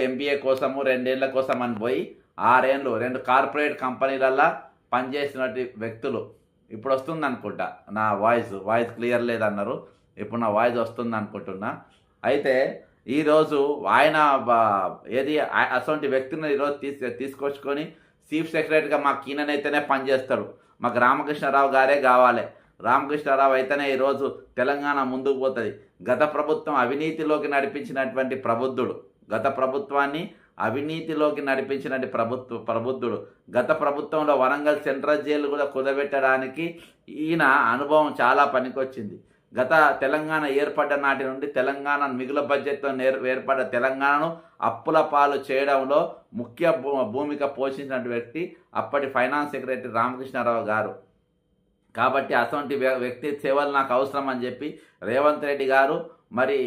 MBA కోసము 2 ఏళ్ల కోసం అని పోయి 6 ఏళ్ళు 2 కార్పొరేట్ కంపెనీలల్లో పనిచేసినటువంటి వ్యక్తులు. ఇప్పుడు వస్తుంది అనుకుంటా నా వాయిస్ క్లియర్ లేదన్నారు. ఇప్పుడు నా వాయిస్ వస్తుంది అనుకుంటున్నా. అయితే ఈరోజు ఆయన ఏది అటువంటి వ్యక్తిని ఈరోజు తీసుకొచ్చుకొని చీఫ్ సెక్రటరీగా మాకు ఈయననైతేనే పనిచేస్తాడు, మాకు రామకృష్ణారావు గారే కావాలి, రామకృష్ణారావు అయితేనే ఈరోజు తెలంగాణ ముందుకు పోతుంది. గత ప్రభుత్వం అవినీతిలోకి నడిపించినటువంటి ప్రబుద్ధుడు, గత ప్రభుత్వాన్ని అవినీతిలోకి నడిపించినటువంటి ప్రబుద్ధుడు. గత ప్రభుత్వంలో వరంగల్ సెంట్రల్ జైలు కూడా కుదబెట్టడానికి ఈయన అనుభవం చాలా పనికొచ్చింది. గత తెలంగాణ ఏర్పడ్డ నాటి నుండి తెలంగాణ మిగులు బడ్జెట్తో ఏర్పడ్డ తెలంగాణను అప్పుల పాలు చేయడంలో ముఖ్య భూమిక పోషించిన వ్యక్తి అప్పటి ఫైనాన్స్ సెక్రటరీ రామకృష్ణారావు గారు. కాబట్టి అటువంటి వ్యక్తి సేవలు నాకు అవసరం అని చెప్పి రేవంత్ రెడ్డి గారు మరి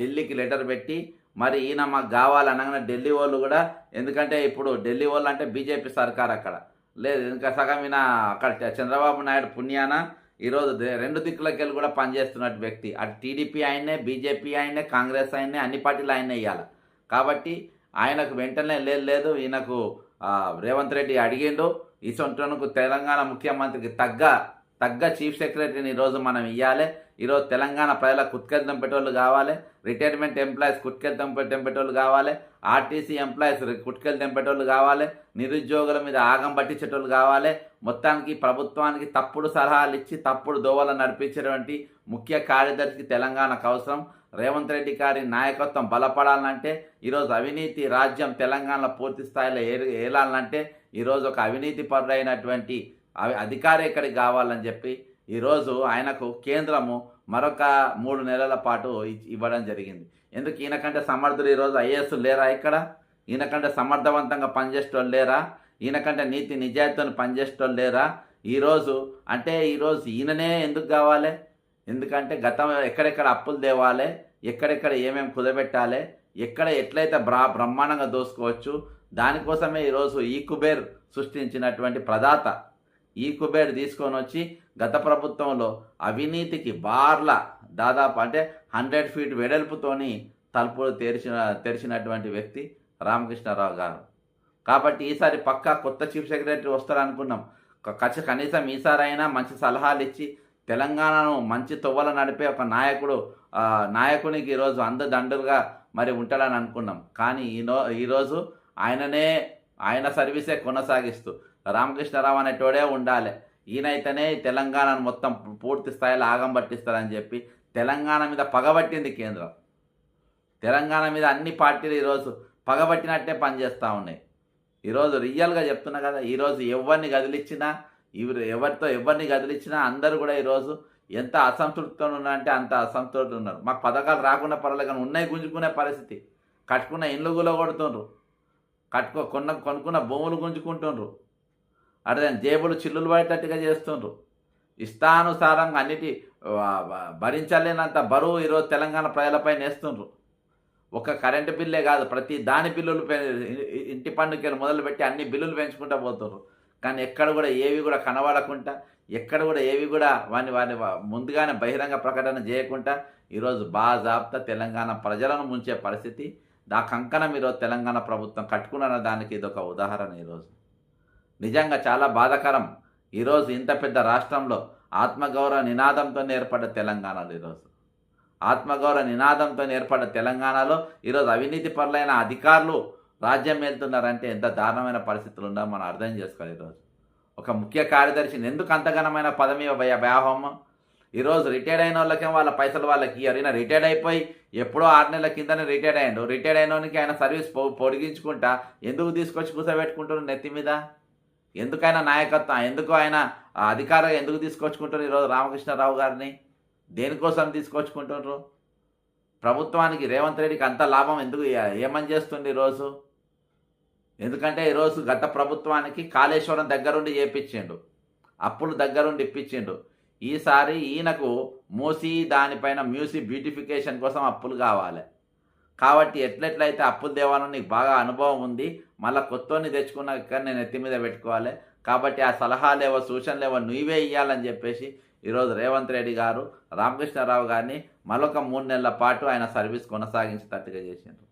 ఢిల్లీకి లెటర్ పెట్టి మరి ఈయన మాకు కావాలనగానే ఢిల్లీ వాళ్ళు కూడా, ఎందుకంటే ఇప్పుడు ఢిల్లీ వాళ్ళు అంటే బీజేపీ సర్కార్ అక్కడ లేదు, ఇంకా సగం ఈయన అక్కడ చంద్రబాబు నాయుడు పుణ్యాన ఈరోజు 2 దిక్కులకెళ్ళి కూడా పనిచేస్తున్నట్టు వ్యక్తి. అటు టీడీపీ ఆయనే, బీజేపీ ఆయనే, కాంగ్రెస్ ఆయనే, అన్ని పార్టీలు ఆయనే ఇవ్వాలి. కాబట్టి ఆయనకు వెంటనే లేదు ఈయనకు రేవంత్ రెడ్డి అడిగిండు, ఈ సొంటకు తెలంగాణ ముఖ్యమంత్రికి తగ్గ చీఫ్ సెక్రటరీని ఈరోజు మనం ఇవ్వాలి. ఈరోజు తెలంగాణ ప్రజలకు కుత్కెళ్తం పెట్టేవాళ్ళు కావాలి, రిటైర్మెంట్ ఎంప్లాయీస్ కుట్కెళ్తం పెట్టేవాళ్ళు కావాలి, ఆర్టీసీ ఎంప్లాయీస్ కుట్కెళ్తం పెట్టేవాళ్ళు కావాలి, నిరుద్యోగుల మీద ఆగం పట్టించేటోళ్ళు కావాలి. మొత్తానికి ప్రభుత్వానికి తప్పుడు సలహాలు ఇచ్చి తప్పుడు దోవలు నడిపించేటువంటి ముఖ్య కార్యదర్శికి తెలంగాణకు అవసరం. రేవంత్ రెడ్డి గారి నాయకత్వం బలపడాలంటే, ఈరోజు అవినీతి రాజ్యం తెలంగాణలో పూర్తి స్థాయిలో ఏలాలంటే ఈరోజు ఒక అవినీతి పరుడైనటువంటి అధికారి ఇక్కడికి కావాలని చెప్పి ఈరోజు ఆయనకు కేంద్రము మరొక 3 నెలల పాటు ఇవ్వడం జరిగింది. ఎందుకు ఈయనకంటే సమర్థులు ఈరోజు ఐఏఎస్ లేరా ఇక్కడ? ఈయనకంటే సమర్థవంతంగా పనిచేసేటోళ్ళు లేరా? ఈయనకంటే నీతి నిజాయితీతో పనిచేసేటోళ్ళు లేరా? ఈరోజు ఈయననే ఎందుకు కావాలి? ఎందుకంటే గతం ఎక్కడెక్కడ అప్పులు తేవాలి, ఎక్కడెక్కడ ఏమేమి కుదబెట్టాలి, ఎట్లయితే బ్రహ్మాండంగా దోసుకోవచ్చు, దానికోసమే ఈరోజు ఈ కుబేర్ సృష్టించినటువంటి ప్రదాత ఈ కుబేర్ తీసుకొని వచ్చి గత ప్రభుత్వంలో అవినీతికి బార్ల దాదాపు అంటే 100 ఫీట్ వెడల్పుతోని తలుపులు తెరిచినటువంటి వ్యక్తి రామకృష్ణారావు గారు. కాబట్టి ఈసారి పక్కా కొత్త చీఫ్ సెక్రటరీ వస్తారనుకున్నాం. కనీసం ఈసారైనా మంచి సలహాలు ఇచ్చి తెలంగాణను మంచి తొవ్వల నడిపే ఒక నాయకునికి ఈరోజు అందదండులుగా మరి ఉంటాడని అనుకున్నాం. కానీ ఈరోజు ఆయన సర్వీసే కొనసాగిస్తూ రామకృష్ణారావు అనేటోడే ఉండాలి, ఈయనైతేనే తెలంగాణను మొత్తం పూర్తి స్థాయిలో ఆగం పట్టిస్తారని చెప్పి తెలంగాణ మీద పగబట్టింది కేంద్రం. తెలంగాణ మీద అన్ని పార్టీలు ఈరోజు పగబట్టినట్టే పనిచేస్తూ ఉన్నాయి. ఈరోజు రియల్గా చెప్తున్నా కదా, ఈరోజు ఎవరిని కదిలిచ్చినా అందరూ కూడా ఈరోజు ఎంత అసంతృప్తితో ఉన్నారంటే అంత అసంతృప్తి ఉన్నారు. మాకు పథకాలు రాకుండా పర్వాలేదు కానీ ఉన్నాయి గుంజుకునే పరిస్థితి. కట్టుకున్న ఇండ్లు కొడుతుండ్రు, కొనుక్కున్న భూములు గుంజుకుంటుండ్రు, అదే జేబులు చిల్లులు పడేటట్టుగా చేస్తుండ్రు. ఇష్టానుసారంగా అన్నిటి భరించలేనంత బరువు ఈరోజు తెలంగాణ ప్రజలపై నేస్తుండ్రు. ఒక కరెంటు బిల్లే కాదు, ప్రతి దాని బిల్లులు ఇంటి పన్నుకి మొదలుపెట్టి అన్ని బిల్లులు పెంచుకుంటూ పోతున్నారు. కానీ ఎక్కడ కూడా ఏవి కూడా కనబడకుండా, ఎక్కడ కూడా ఏవి కూడా వాని ముందుగానే బహిరంగ ప్రకటన చేయకుండా ఈరోజు బాజాబ్తా తెలంగాణ ప్రజలను ముంచే పరిస్థితి, దా కంకణం ఈరోజు తెలంగాణ ప్రభుత్వం కట్టుకున్న దానికి ఇదొక ఉదాహరణ. ఈరోజు నిజంగా చాలా బాధాకరం. ఈరోజు ఇంత పెద్ద రాష్ట్రంలో ఆత్మగౌరవ నినాదంతో ఏర్పడ్డ తెలంగాణలో ఈరోజు అవినీతి పరులైన అధికారులు రాజ్యం వెళ్తున్నారంటే ఎంత దారుణమైన పరిస్థితులు ఉందో మనం అర్థం చేసుకోవాలి. ఈరోజు ఒక ముఖ్య కార్యదర్శిని ఎందుకు అంతగనమైన పదవి వ్యాహం? ఈరోజు రిటైర్డ్ అయిన వాళ్ళకేమో వాళ్ళ పైసలు వాళ్ళకి ఇయ్యారు. రిటైర్డ్ అయిపోయి ఎప్పుడో 6 నెలల కిందనే రిటైర్డ్ అయ్యాడు. రిటైర్డ్ అయినోనికి ఆయన సర్వీస్ పొడిగించుకుంటా ఎందుకు తీసుకొచ్చి కూర్చోబెట్టుకుంటారు నెత్తి మీద? ఎందుకైనా నాయకత్వం, ఎందుకు ఆయన అధికారం ఎందుకు తీసుకొచ్చుకుంటారు? ఈరోజు రామకృష్ణారావు గారిని దేనికోసం తీసుకొచ్చుకుంటున్నారు? ప్రభుత్వానికి రేవంత్ రెడ్డికి అంత లాభం ఎందుకు ఏమని చేస్తుంది ఈరోజు? ఎందుకంటే ఈరోజు గత ప్రభుత్వానికి కాళేశ్వరం దగ్గరుండి చేపించిండు, అప్పులు దగ్గరుండి ఇప్పించిండు. ఈసారి ఈయనకు దానిపైన బ్యూటిఫికేషన్ కోసం అప్పులు కావాలి. కాబట్టి ఎట్లయితే అప్పులు దేవాలని నీకు బాగా అనుభవం ఉంది, మళ్ళీ కొత్తని తెచ్చుకున్న ఇక్కడ నేను ఎత్తి మీద పెట్టుకోవాలి. కాబట్టి ఆ సలహాలేవో సూచనలేవో నువ్వే ఇవ్వాలని చెప్పేసి ఈరోజు రేవంత్ రెడ్డి గారు రామకృష్ణారావు గారిని మరొక 3 నెలల పాటు ఆయన సర్వీస్ కొనసాగించేటట్టుగా చేసిండ్రు.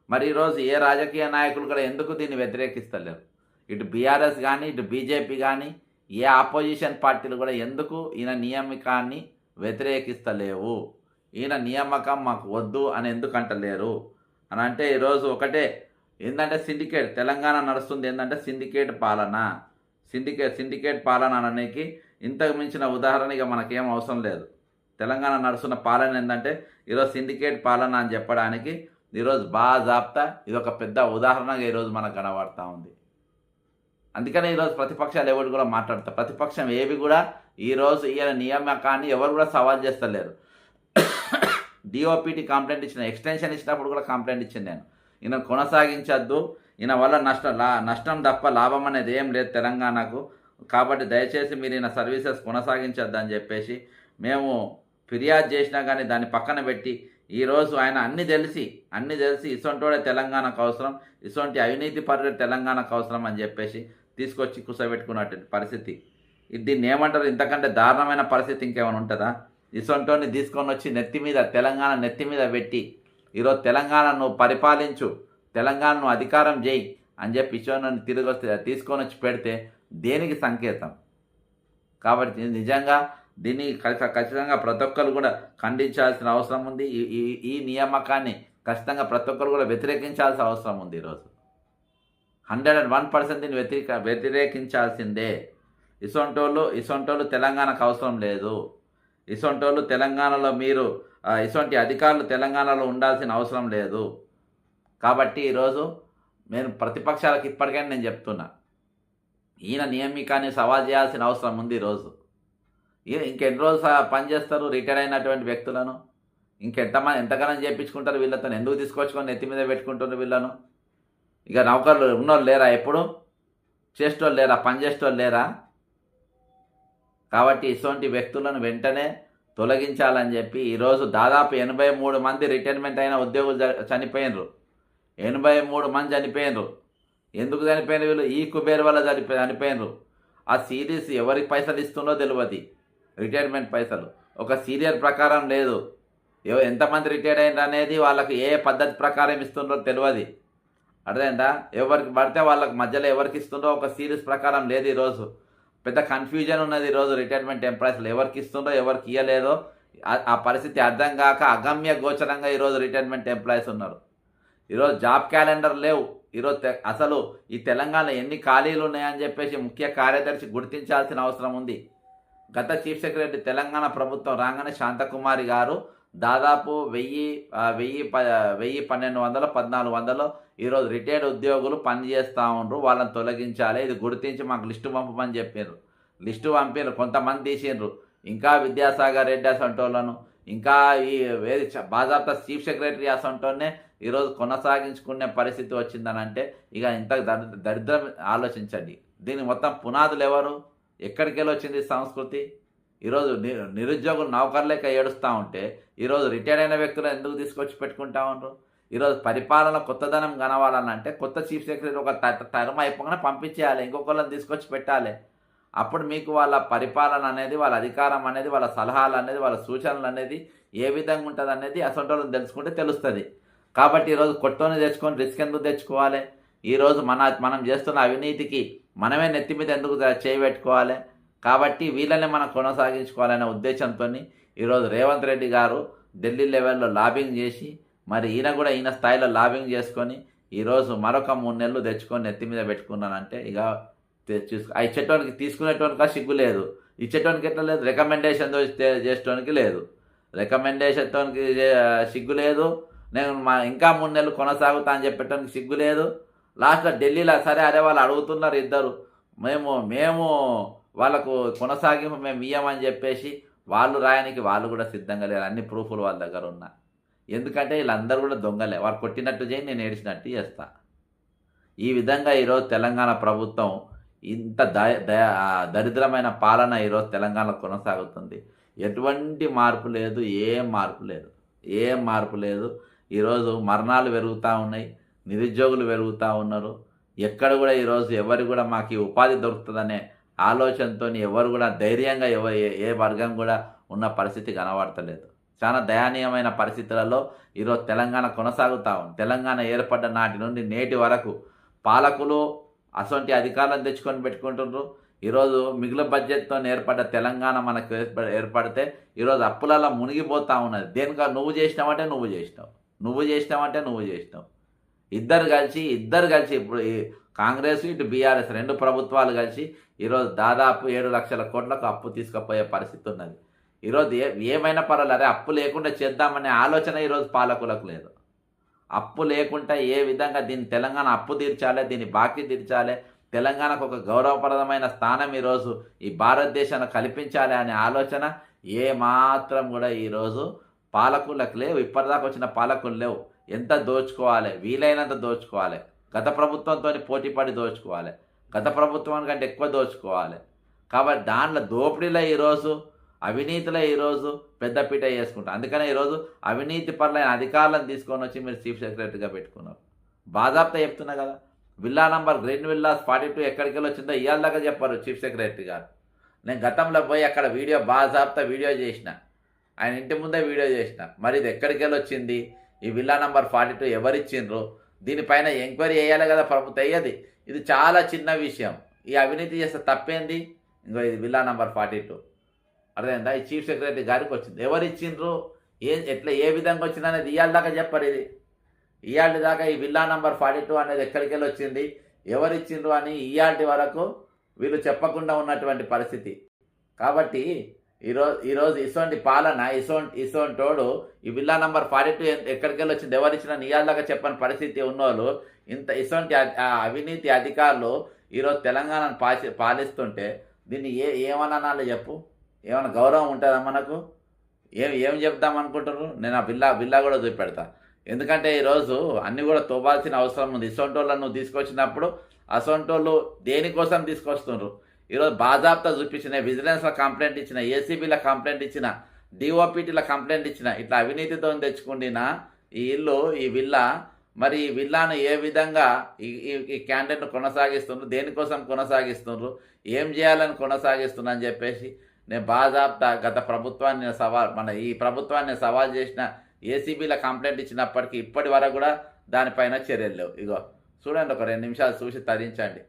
మరి ఈరోజు ఏ రాజకీయ నాయకులు కూడా ఎందుకు దీన్ని వ్యతిరేకిస్తలేరు? ఇటు బీఆర్ఎస్ కానీ ఇటు బీజేపీ కానీ ఏ ఆపోజిషన్ పార్టీలు కూడా ఎందుకు ఈయన నియామకాన్ని వ్యతిరేకిస్తలేవు? ఈయన నియామకం మాకు వద్దు అని ఎందుకు అంటలేరు అని అంటే ఈరోజు ఒకటే ఏంటంటే సిండికేట్ తెలంగాణ నడుస్తుంది ఏంటంటే సిండికేట్ పాలన. సిండికేట్ పాలన అనడానికి ఇంతకు మించిన ఉదాహరణ ఇక మనకేం అవసరం లేదు. తెలంగాణ నడుస్తున్న పాలన ఏంటంటే ఈరోజు సిండికేట్ పాలన అని చెప్పడానికి ఈరోజు బాజాప్తా ఇది ఒక పెద్ద ఉదాహరణగా ఈరోజు మనకు కనబడతా ఉంది. అందుకనే ఈరోజు ప్రతిపక్షాలు ఎవరు కూడా మాట్లాడతారు. ప్రతిపక్షం ఏవి కూడా ఈరోజు ఈయన నియామకాన్ని ఎవరు కూడా సవాల్ చేస్తలేరు. డిఓపిటి కంప్లైంట్ ఇచ్చిన, ఎక్స్టెన్షన్ ఇచ్చినప్పుడు కూడా కంప్లైంట్ ఇచ్చింది నేను, ఈయన కొనసాగించద్దు, ఈయన వల్ల నష్టం తప్ప లాభం అనేది ఏం లేదు తెలంగాణకు, కాబట్టి దయచేసి మీరు ఈయన సర్వీసెస్ కొనసాగించద్దు అని చెప్పేసి మేము ఫిర్యాదు చేసినా కానీ దాన్ని పక్కన పెట్టి ఈరోజు ఆయన అన్నీ తెలిసి ఇసొంటోడే తెలంగాణకు అవసరం, ఇసొంటి అవినీతి పరుడు తెలంగాణకు అవసరం అని చెప్పేసి తీసుకొచ్చి కూర్చోబెట్టుకున్నటువంటి పరిస్థితి. దీన్ని ఏమంటారు? ఇంతకంటే దారుణమైన పరిస్థితి ఇంకేమైనా ఉంటుందా? ఇసొంటోని తీసుకొని వచ్చి తెలంగాణ నెత్తి మీద పెట్టి ఈరోజు తెలంగాణను పరిపాలించు, తెలంగాణను అధికారం చేయి అని చెప్పి ఇసొంటోని తిరిగి వస్తే తీసుకొని వచ్చి పెడితే దేనికి సంకేతం? కాబట్టి నిజంగా దీన్ని ఖచ్చితంగా ప్రతి ఒక్కరు కూడా ఖండించాల్సిన అవసరం ఉంది. ఈ నియామకాన్ని ఖచ్చితంగా ప్రతి ఒక్కరు కూడా వ్యతిరేకించాల్సిన అవసరం ఉంది. ఈరోజు 101% దీన్ని వ్యతిరేకించాల్సిందే. ఇసొంటోళ్ళు తెలంగాణకు అవసరం లేదు. ఇసొంటోళ్ళు తెలంగాణలో మీరు ఇసొంటి అధికారులు తెలంగాణలో ఉండాల్సిన అవసరం లేదు. కాబట్టి ఈరోజు నేను ప్రతిపక్షాలకు ఇప్పటికైనా నేను చెప్తున్నా, ఈయన నియామకాన్ని సవాల్ చేయాల్సిన అవసరం ఉంది. ఈరోజు ఇంకెన్ని రోజులు పనిచేస్తారు రిటైర్ అయినటువంటి వ్యక్తులను? ఎంతగానో చేయించుకుంటారు వీళ్ళతో? ఎందుకు తీసుకొచ్చుకొని నెత్తి మీద పెట్టుకుంటారు వీళ్ళను? ఇక నౌకర్లు ఉన్నోళ్ళు లేరా? ఎప్పుడు చేసేటోళ్ళు లేరా? పనిచేసేటోళ్ళు లేరా? కాబట్టి ఇటువంటి వ్యక్తులను వెంటనే తొలగించాలని చెప్పి ఈరోజు దాదాపు 83 మంది రిటైర్మెంట్ అయిన ఉద్యోగులు చనిపోయినరు. 83 మంది చనిపోయినరు. ఎందుకు చనిపోయిన వీళ్ళు? ఈ కుబేర్ వల్ల చనిపోయినరు. ఆ సీరియస్ ఎవరికి పైసలు ఇస్తుందో తెలియదు. రిటైర్మెంట్ పైసలు ఒక సీరియల్ ప్రకారం లేదు. ఎంతమంది రిటైర్ అయినారు అనేది వాళ్ళకి ఏ పద్ధతి ప్రకారం ఇస్తుందో తెలియదు. అర్థమైందా? ఎవరికి పడితే వాళ్ళకి మధ్యలో ఎవరికి ఇస్తుందో ఒక సీరియస్ ప్రకారం లేదు. ఈరోజు పెద్ద కన్ఫ్యూజన్ ఉన్నది. ఈరోజు రిటైర్మెంట్ ఎంప్లాయీస్లో ఎవరికి ఇస్తుందో ఎవరికి ఇవ్వలేదో ఆ పరిస్థితి అర్థం కాక అగమ్య గోచరంగా ఈరోజు రిటైర్మెంట్ ఎంప్లాయీస్ ఉన్నారు. ఈరోజు జాబ్ క్యాలెండర్ లేవు. ఈరోజు అసలు ఈ తెలంగాణ ఎన్ని ఖాళీలు ఉన్నాయని చెప్పేసి ముఖ్య కార్యదర్శి గుర్తించాల్సిన అవసరం ఉంది. గత చీఫ్ సెక్రటరీ తెలంగాణ ప్రభుత్వం రాగానే శాంతకుమారి గారు దాదాపు 1200-1400 ఈరోజు రిటైర్డ్ ఉద్యోగులు పనిచేస్తూ ఉండరు, వాళ్ళని తొలగించాలి, ఇది గుర్తించి మాకు లిస్టు పంపమని చెప్పారు. లిస్టు పంపారు, కొంతమంది తీసిండ్రు. ఇంకా విద్యాసాగర్ రెడ్డి అసంటోళ్ళను, ఇంకా ఈ వేరే బాజాప్తా చీఫ్ సెక్రటరీ అసంటోనే ఈరోజు కొనసాగించుకునే పరిస్థితి వచ్చిందని అంటే ఇక ఇంత దరిద్రం ఆలోచించండి. దీని మొత్తం పునాదులు ఎవరు? ఎక్కడికి వెళ్ళి వచ్చింది సంస్కృతి? ఈరోజు నిరుద్యోగులు నౌకర్లేక ఏడుస్తూ ఉంటే ఈరోజు రిటైర్ అయిన వ్యక్తులు ఎందుకు తీసుకొచ్చి పెట్టుకుంటా ఉండరు? ఈరోజు పరిపాలన కొత్తదనం కనవాలనంటే కొత్త చీఫ్ సెక్రటరీ ఒక టర్మ్ అయిపోగానే పంపించేయాలి, ఇంకొకళ్ళని తీసుకొచ్చి పెట్టాలి. అప్పుడు మీకు వాళ్ళ పరిపాలన అనేది, వాళ్ళ అధికారం అనేది, వాళ్ళ సలహాలు అనేది, వాళ్ళ సూచనలు అనేది ఏ విధంగా ఉంటుంది అనేది అసంటోళ్ళని తెలుసుకుంటే తెలుస్తుంది. కాబట్టి ఈరోజు కొట్టోని తెచ్చుకొని రిస్క్ ఎందుకు తెచ్చుకోవాలి? ఈరోజు మనం చేస్తున్న అవినీతికి మనమే నెత్తి మీద ఎందుకు చేయబెట్టుకోవాలి? కాబట్టి వీళ్ళని మనం కొనసాగించుకోవాలనే ఉద్దేశంతో ఈరోజు రేవంత్ రెడ్డి గారు ఢిల్లీ లెవెల్లో లాబింగ్ చేసి మరి ఈయన స్థాయిలో లాబింగ్ చేసుకొని ఈరోజు మరొక 3 నెలలు తెచ్చుకొని నెత్తి మీద పెట్టుకున్నానంటే ఇక ఇచ్చేటోనికి తీసుకునేటోనికా సిగ్గు లేదు, ఇచ్చేటోనికి ఎట్లా లేదు, రికమెండేషన్ చేసేటోనికి లేదు, రికమెండేషన్తోనికి సిగ్గు లేదు, నేను ఇంకా 3 నెలలు కొనసాగుతా అని చెప్పేటానికి సిగ్గు లేదు. లాస్ట్లో ఢిల్లీలో సరే అరే వాళ్ళు అడుగుతున్నారు ఇద్దరు, మేము వాళ్ళకు కొనసాగింపు మేము ఇయ్యమని చెప్పేసి వాళ్ళు రాయడానికి వాళ్ళు కూడా సిద్ధంగా లేరు. అన్ని ప్రూఫ్లు వాళ్ళ దగ్గర ఉన్నా. ఎందుకంటే వీళ్ళందరూ కూడా దొంగలే. వారు కొట్టినట్టు చేయి, నేను ఏడిచినట్టు చేస్తా. ఈ విధంగా ఈరోజు తెలంగాణ ప్రభుత్వం ఇంత దరిద్రమైన పాలన ఈరోజు తెలంగాణలో కొనసాగుతుంది. ఎటువంటి మార్పు లేదు, ఏం మార్పు లేదు. ఈరోజు మరణాలు పెరుగుతూ ఉన్నాయి, నిరుద్యోగులు పెరుగుతూ ఉన్నారు. ఎక్కడ కూడా ఈరోజు ఎవరు కూడా మాకు ఈ ఉపాధి దొరుకుతుందనే ఆలోచనతో ఎవరు కూడా ధైర్యంగా ఏ వర్గం కూడా ఉన్న పరిస్థితి కనబడతలేదు. చాలా దయనీయమైన పరిస్థితులలో ఈరోజు తెలంగాణ కొనసాగుతా ఉంది. తెలంగాణ ఏర్పడ్డ నాటి నుండి నేటి వరకు పాలకులు అసొంటి అధికారులను తెచ్చుకొని పెట్టుకుంటున్నారు. ఈరోజు మిగులు బడ్జెట్తో ఏర్పడ్డ తెలంగాణ మనకు ఏర్పడితే ఈరోజు అప్పులలో మునిగిపోతూ ఉన్నది. దేనిక నువ్వు చేసినావంటే నువ్వు చేసినావు, నువ్వు చేసినావంటే నువ్వు చేసినావు. ఇద్దరు కలిసి ఇప్పుడు ఈ కాంగ్రెస్ ఇటు బీఆర్ఎస్ రెండు ప్రభుత్వాలు కలిసి ఈరోజు దాదాపు 7 లక్షల కోట్లకు అప్పు తీసుకుపోయే పరిస్థితి ఉన్నది. ఈరోజు ఏమైనా పర్వాలేదు, అప్పు లేకుండా చేద్దామనే ఆలోచన ఈరోజు పాలకులకు లేదు. అప్పు లేకుండా ఏ విధంగా దీన్ని తెలంగాణ అప్పు తీర్చాలి, దీన్ని బాకీ తీర్చాలి, తెలంగాణకు ఒక గౌరవప్రదమైన స్థానం ఈరోజు ఈ భారతదేశాన్ని కల్పించాలి అనే ఆలోచన ఏ మాత్రం కూడా ఈరోజు పాలకులకు లేవు. ఇప్పటిదాకా వచ్చిన పాలకులు లేవు. ఎంత దోచుకోవాలి, వీలైనంత దోచుకోవాలి. గత ప్రభుత్వంతో పోటీపడి దోచుకోవాలి, గత ప్రభుత్వం కంటే ఎక్కువ దోచుకోవాలి. కాబట్టి దాంట్లో దోపిడీలో ఈరోజు, అవినీతిలో ఈరోజు పెద్దపీట వేసుకుంటాం. అందుకనే ఈరోజు అవినీతి పరులైన అధికారులను తీసుకొని వచ్చి మీరు చీఫ్ సెక్రటరీగా పెట్టుకున్నారు. బాజాబ్తా చెప్తున్నా కదా, విల్లా నంబర్ గ్రీన్ విల్లాస్ 42 ఎక్కడికి వెళ్ళి వచ్చిందో ఇవాళ దాకా చెప్పారు చీఫ్ సెక్రటరీ గారు. నేను గతంలో పోయి అక్కడ బాజాబ్తా వీడియో చేసిన, ఆయన ఇంటి ముందే వీడియో చేసిన. మరి ఇది ఎక్కడికి వెళ్ళి వచ్చింది, ఈ విల్లా నంబర్ 42 ఎవరిచ్చిండ్రు, దీనిపైన ఎంక్వైరీ వేయాలి కదా ప్రభుత్వం. అయ్యేది ఇది చాలా చిన్న విషయం. ఈ అవినీతి చేస్తే తప్పేంది. ఇంకో ఇది విల్లా నంబర్ 42 అర్థమైందా, ఈ చీఫ్ సెక్రటరీ గారికి వచ్చింది. ఎవరు ఇచ్చిండ్రు, ఎట్లా ఏ విధంగా వచ్చింది అనేది ఇవాళ దాకా చెప్పరు. ఇది ఇవాళ దాకా ఈ విల్లా నంబర్ 42 అనేది ఎక్కడికి వెళ్ళి వచ్చింది, ఎవరు ఇచ్చిండ్రు అని ఇవాళ వరకు వీళ్ళు చెప్పకుండా ఉన్నటువంటి పరిస్థితి. కాబట్టి ఈరోజు ఇసోంటి పాలన, ఇసోంటోడు ఈ విల్లా నంబర్ 42 ఎక్కడికి వెళ్ళి వచ్చింది, ఎవరిచ్చినా ఇవాళ దాకా చెప్పని పరిస్థితి ఉన్నోళ్ళు, ఇంత ఇసోంటి అవినీతి అధికారులు ఈరోజు తెలంగాణను పాలిస్తుంటే దీన్ని ఏమన్నా చెప్పు, ఏమైనా గౌరవం ఉంటుందా మనకు? ఏం చెప్దాం అనుకుంటారు? నేను ఆ బిల్లా కూడా చూపెడతా. ఎందుకంటే ఈరోజు అన్నీ కూడా తోబాల్సిన అవసరం ఉంది. ఇసొంటోళ్ళను నువ్వు తీసుకొచ్చినప్పుడు అసొంటోళ్ళు దేనికోసం తీసుకొస్తున్నారు? ఈరోజు బాజాబ్తా చూపించిన, విజిలెన్స్లో కంప్లైంట్ ఇచ్చిన, ఏసీబీలో కంప్లైంట్ ఇచ్చిన, డిఓపిటీలో కంప్లైంట్ ఇచ్చిన, ఇట్లా అవినీతితో తెచ్చుకుంటున్న ఈ ఇల్లు, ఈ విల్లా, మరి ఈ విల్లాను ఏ విధంగా ఈ క్యాండిడేట్ను కొనసాగిస్తున్నారు, దేనికోసం కొనసాగిస్తున్నారు, ఏం చేయాలని కొనసాగిస్తున్నా అని చెప్పేసి నేను బాజాబ్తా గత ప్రభుత్వాన్ని ఈ ప్రభుత్వాన్ని సవాల్ చేసిన, ఏసీబీలో కంప్లైంట్ ఇచ్చినప్పటికీ ఇప్పటి వరకు కూడా దానిపైన చర్యలు లేవు. ఇగో చూడండి, ఒక 2 నిమిషాలు చూసి తరించండి.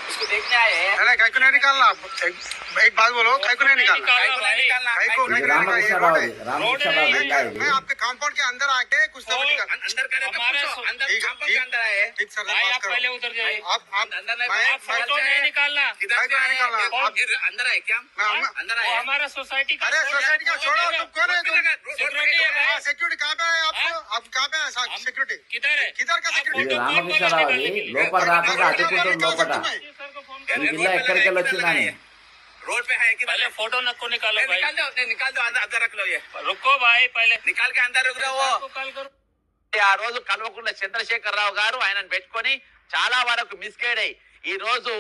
उसको देखने आए हैं। अरे काई को नहीं निकालना, एक बात बोलो, काई को नहीं निकालना, काई को नहीं निकालना, मैं आपके कंपाउंड के अंदर आके कुछ तो निकाल, अंदर करे तो अंदर कंपाउंड के अंदर आए। ठीक सर, भाई आप पहले उतर जाइए। आप अंदर नहीं, फोटो नहीं निकालना, किधर से निकालना? आप अंदर आए क्या? अंदर आए, हमारा सोसाइटी का। अरे सोसाइटी का छोड़ो, तुम कौन है? सिक्योरिटी है भाई। सिक्योरिटी कहाँ पे है आपको? आप कहाँ पे है सिक्योरिटी? किधर है? किधर का सिक्योरिटी? లోపల రాకుండా అడ్డుకుంటారు లోపల. ఈ విల్లా ఎక్కడికి వెళ్ళి వచ్చిందని रोड पे है कि पहले फोटो नको निकालो भाई, निकाल दो अंदर रख लो। ये रुको भाई, पहले निकाल के अंदर रुक रहो। ఆ రోజు కల్వకుంట్ల చంద్రశేఖరరావు గారు ఆయనను పెట్టుకొని చాలా వరకు మిస్గైడ్ అయ్యి ఈ రోజు